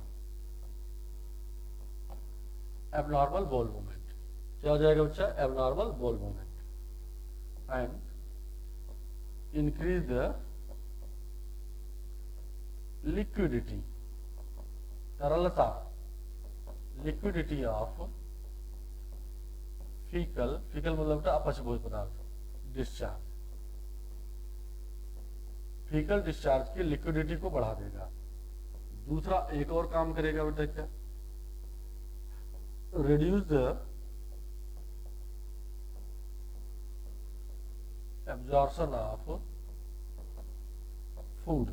एबनॉर्मल बॉल मूवमेंट क्या हो जाएगा बच्चा, abnormal ball movement. And increase the liquidity, तरलता, लिक्विडिटी ऑफ फीकल मतलब बेटा अपच भोज पदार्थ डिस्चार्ज। फीकल डिस्चार्ज की लिक्विडिटी को बढ़ा देगा। दूसरा एक और काम करेगा बेटा, क्या, reduce the absorption of food,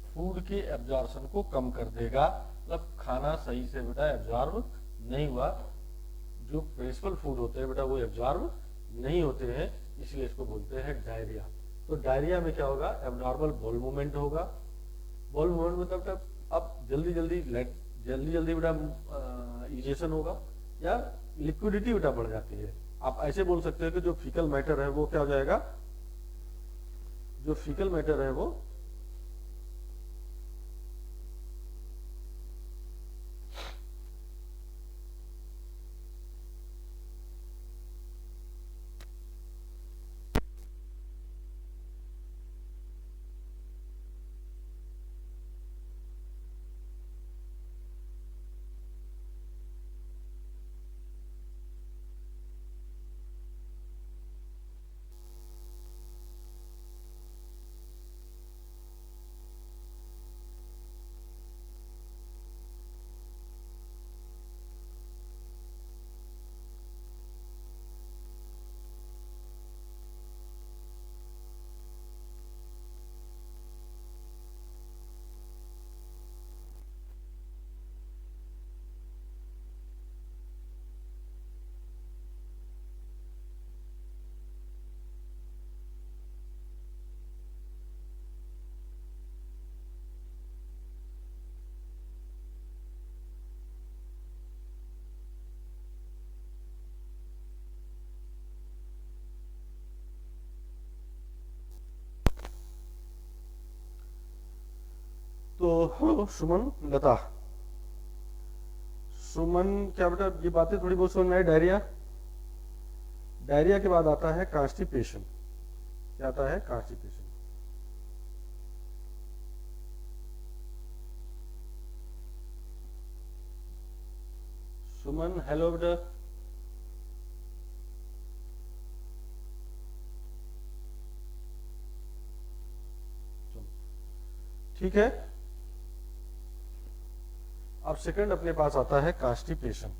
food के एब्जॉर्प्शन को कम कर देगा। मतलब खाना सही से बेटा एब्जॉर्ब नहीं हुआ, जो पेरिशेबल फूड होते हैं बेटा वो एब्जॉर्ब नहीं होते हैं, इसलिए इसको बोलते हैं डायरिया। तो डायरिया में क्या होगा, एबनॉर्मल बॉल मूवमेंट होगा। बॉल मूवमेंट मतलब अब जल्दी बेटा इजेशन होगा या लिक्विडिटी बेटा बढ़ जाती है। आप ऐसे बोल सकते हो कि जो फीकल मैटर है वो क्या हो जाएगा, जो फीकल मैटर है वो तो हेलो सुमन, लता। सुमन, क्या बेटा ये बातें थोड़ी बहुत समझ में आई? डायरिया, डायरिया के बाद आता है कॉन्स्टिपेशन। क्या आता है? कॉन्स्टिपेशन। सुमन हेलो बेटा। ठीक है, अब सेकंड अपने पास आता है कॉन्स्टिपेशन।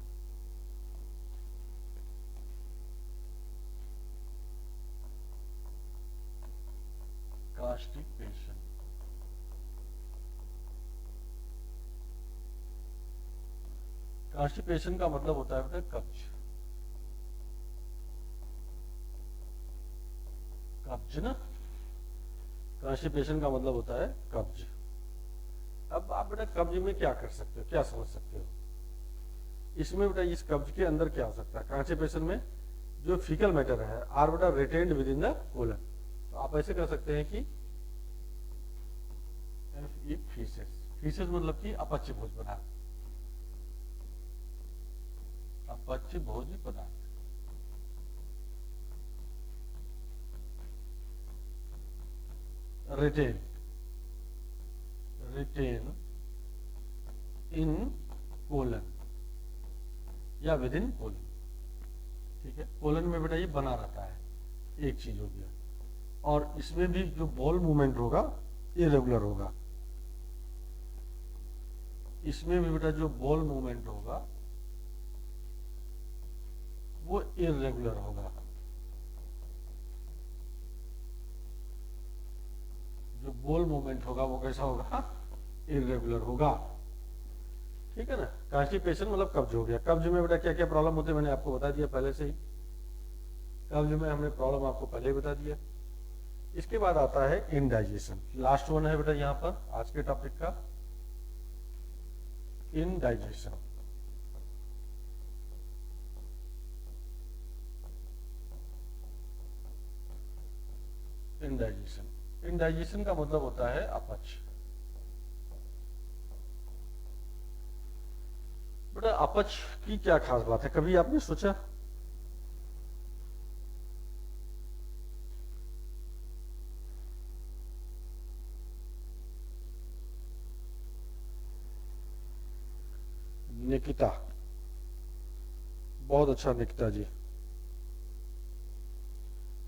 कॉन्स्टिपेशन, कॉन्स्टिपेशन का मतलब होता है बेटा कब्ज। कब्ज ना, कॉन्स्टिपेशन का मतलब होता है कब्ज। अब आप बेटा कब्ज में क्या कर सकते हो, क्या समझ सकते हो इसमें? बेटा इस कब्ज के अंदर क्या हो सकता है? कॉन्स्टिपेशन में जो फीकल मैटर है आर बेटा retained with in the colon. तो आप ऐसे कर सकते हैं कि फीसेस, फीसेस मतलब कि अपच्य भोज पदार्थ, अपच्य भोज पदार्थ। रिटेन, रिटेन इन कोलन या विद इन कोलन। ठीक है, कोलन में बेटा ये बना रहता है, एक चीज हो गया। और इसमें भी जो बॉल मूवमेंट होगा इरेगुलर होगा। इसमें भी बेटा जो बॉल मूवमेंट होगा वो इरेगुलर होगा। जो बॉल मूवमेंट होगा वो कैसा होगा? इरेगुलर होगा। ठीक है ना। कॉन्स्टिपेशन मतलब कब्ज हो गया। कब्ज में बेटा क्या क्या प्रॉब्लम होते हैं मैंने आपको बता दिया पहले से ही। कब्ज में हमने प्रॉब्लम आपको पहले ही बता दिया। इसके बाद आता है इनडाइजेशन। लास्ट वन है बेटा यहाँ पर आज के टॉपिक का, इनडाइजेशन। इनडाइजेशन, इनडाइजेशन का मतलब होता है अपच। बेटा अपच की क्या खास बात है, कभी आपने सोचा? निकिता, बहुत अच्छा निकिता जी।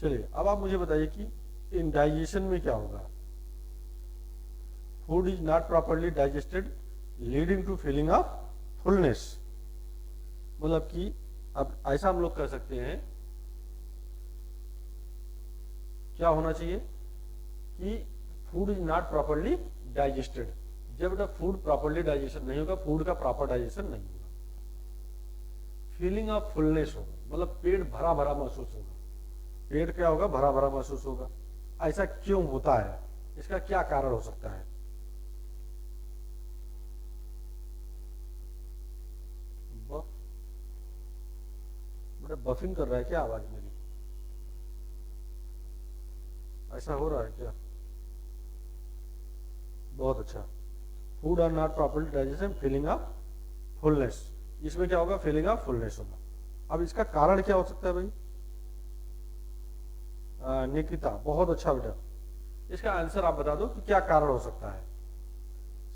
चलिए अब आप मुझे बताइए कि इनडाइजेशन में क्या होगा? Food is not properly digested leading to feeling of fullness. मतलब कि अब ऐसा हम लोग कर सकते हैं, क्या होना चाहिए कि food is not properly digested. जब बेटा फूड प्रॉपरली डाइजेशन नहीं होगा, फूड का प्रॉपर डाइजेशन नहीं होगा, फीलिंग ऑफ फुलनेस होगा, मतलब पेट भरा भरा महसूस होगा। पेट क्या होगा? भरा भरा महसूस होगा। ऐसा क्यों होता है? इसका क्या कारण हो सकता है? बेटा बफिंग कर रहा है क्या आवाज मेरी? ऐसा हो रहा है क्या? बहुत अच्छा। Food are not properly digestion, feeling of fullness. इसमें क्या होगा? फीलिंग ऑफ फुलनेस होगा। अब इसका कारण क्या हो सकता है भाई? निकिता, बहुत अच्छा बेटा। इसका आंसर आप बता दो कि क्या कारण हो सकता है।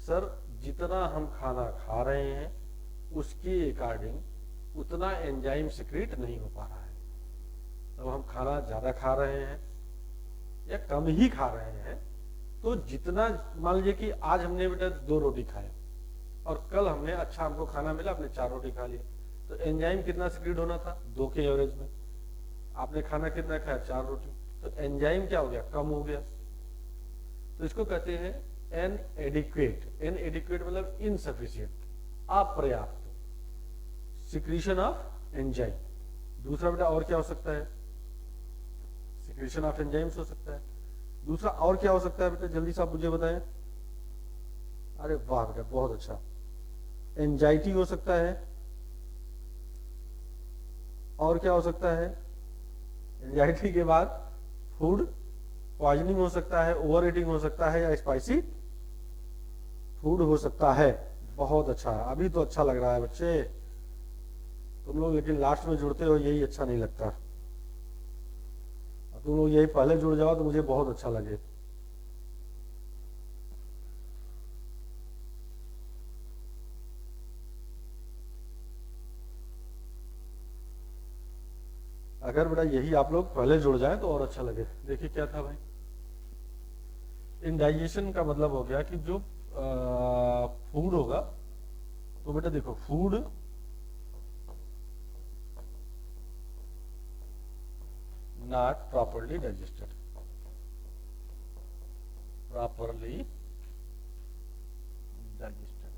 सर जितना हम खाना खा रहे हैं उसके अकॉर्डिंग उतना एंजाइम सिक्रीट नहीं हो पा रहा है। अब हम खाना ज्यादा खा रहे हैं या कम ही खा रहे हैं, तो जितना, मान लीजिए कि आज हमने बेटा 2 रोटी खाया और कल हमने अच्छा हमको खाना मिला, आपने 4 रोटी खा लिया, तो एंजाइम कितना सिक्रीट होना था? 2 के एवरेज में। आपने खाना कितना खाया? 4 रोटी, तो एंजाइम क्या हो गया? कम हो गया। तो इसको कहते हैं इनएडिक्वेट। इनएडिक्वेट मतलब इनसफिशिएंट, अपर्याप्त सिक्रीशन ऑफ एंजाइम। दूसरा बेटा और क्या हो सकता है? सिक्रीशन ऑफ एंजाइम्स हो सकता है। दूसरा और क्या हो सकता है बेटा, जल्दी से आप मुझे बताएं। अरे वाह बेटा, बहुत अच्छा। एंजाइटी हो सकता है। और क्या हो सकता है? एंजाइटी के बाद फूड पॉइजनिंग हो सकता है, ओवर ईटिंग हो सकता है, या स्पाइसी फूड हो सकता है। बहुत अच्छा, अभी तो अच्छा लग रहा है बच्चे तुम लोग, लेकिन लास्ट में जुड़ते हो यही अच्छा नहीं लगता। तुम लोग यही पहले जुड़ जाओ तो मुझे बहुत अच्छा लगे। अगर बेटा यही आप लोग पहले जुड़ जाए तो और अच्छा लगे। देखिए क्या था भाई, इंडाइजेशन का मतलब हो गया कि जो फूड होगा, तो बेटा देखो food not properly digested, properly digested,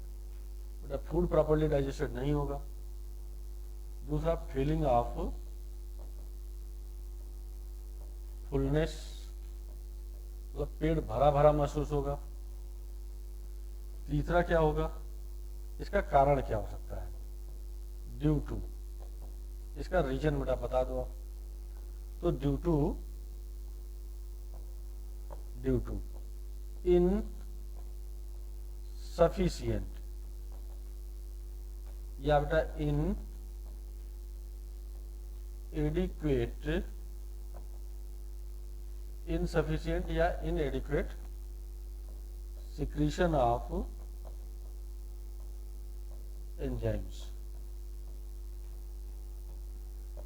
बेटा फूड प्रॉपरली डाइजेस्टेड नहीं होगा। दूसरा, फीलिंग ऑफ फुलनेस, मतलब पेट भरा भरा महसूस होगा। तीसरा क्या होगा, इसका कारण क्या हो सकता है, ड्यू टू, इसका रीजन बेटा बता दो आप। तो ड्यू टू इन सफिशियंट, या बेटा इन एडिक्वेट, इनसफिशियंट या इनएडिक्वेट secretion of enzymes.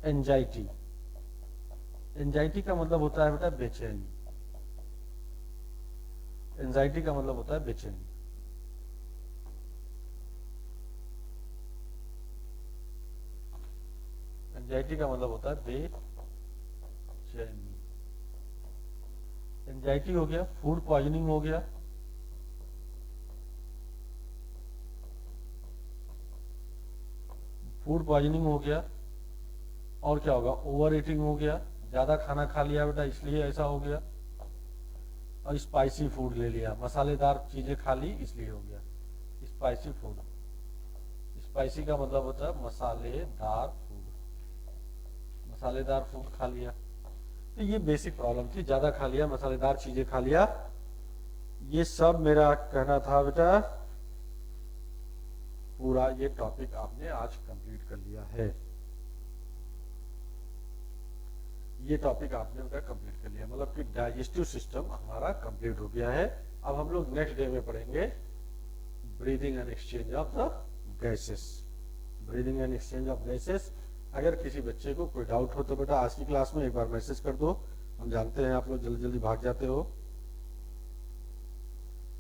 Anxiety, anxiety का मतलब होता है बेटा बेचैनी, एंजाइटी का मतलब होता है बेचैनी। एंजाइटी का मतलब होता है बेचैनी। एंजाइटी हो गया, फूड पॉइजनिंग हो गया, फूड पॉइजनिंग हो गया, और क्या होगा, ओवर ईटिंग हो गया, ज्यादा खाना खा लिया बेटा इसलिए ऐसा हो गया, और स्पाइसी फूड ले लिया, मसालेदार चीजें खा ली इसलिए हो गया स्पाइसी फूड। स्पाइसी का मतलब होता है मसालेदार फूड, मसालेदार फूड खा लिया। तो ये बेसिक प्रॉब्लम थी, ज्यादा खा लिया, मसालेदार चीजें खा लिया। ये सब मेरा कहना था बेटा, पूरा ये टॉपिक आपने आज कंप्लीट कर लिया है। ये टॉपिक आपने बेटा कंप्लीट कर लिया, मतलब कि डाइजेस्टिव सिस्टम हमारा कंप्लीट हो गया है। अब हम लोग नेक्स्ट डे में पढ़ेंगे breathing and exchange of the gases, breathing and exchange of gases. अगर किसी बच्चे को कोई डाउट हो तो बेटा आज की क्लास में एक बार मैसेज कर दो, हम जानते हैं आप लोग जल्दी जल्दी भाग जाते हो।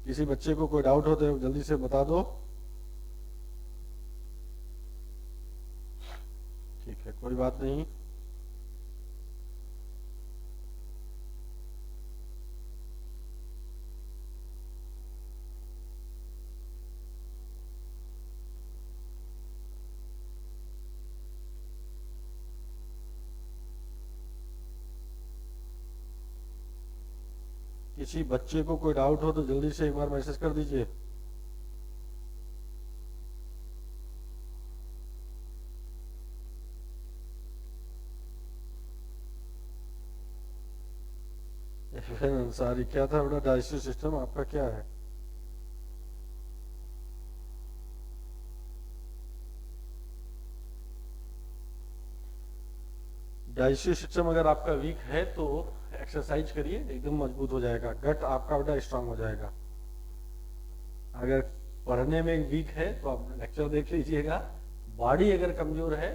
किसी बच्चे को कोई डाउट हो तो जल्दी से बता दो। ठीक है, कोई बात नहीं। किसी बच्चे को कोई डाउट हो तो जल्दी से एक बार मैसेज कर दीजिए। अंसारी, क्या था बेटा डाइजेस्टिव सिस्टम आपका क्या है? डाइजेस्टिव सिस्टम अगर आपका वीक है तो एक्सरसाइज करिए, एकदम मजबूत हो जाएगा, गट आपका बेटा स्ट्रांग हो जाएगा। अगर पढ़ने में वीक है तो आप लेक्चर देख लीजिएगा। बॉडी अगर कमजोर है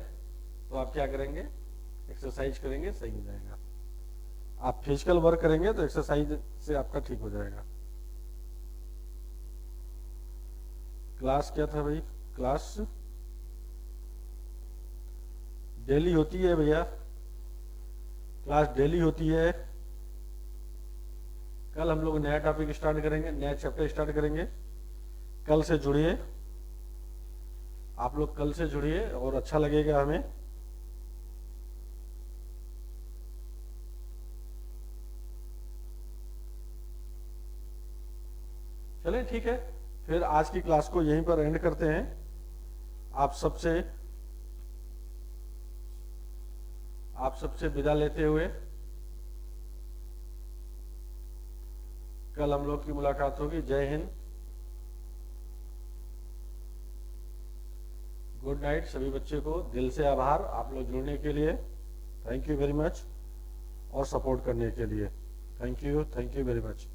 तो आप क्या करेंगे, एक्सरसाइज करेंगे, सही हो जाएगा। आप फिजिकल वर्क करेंगे तो एक्सरसाइज से आपका ठीक हो जाएगा। क्लास क्या था भाई? क्लास डेली होती है भैया, क्लास डेली होती है। कल हम लोग नया टॉपिक स्टार्ट करेंगे, नया चैप्टर स्टार्ट करेंगे। कल से जुड़िए, आप लोग कल से जुड़िए और अच्छा लगेगा हमें। चलिए ठीक है, फिर आज की क्लास को यहीं पर एंड करते हैं। आप सबसे विदा लेते हुए, कल हम लोग की मुलाकात होगी। जय हिंद, गुड नाइट सभी बच्चे को, दिल से आभार आप लोग जुड़ने के लिए, थैंक यू वेरी मच, और सपोर्ट करने के लिए, थैंक यू वेरी मच।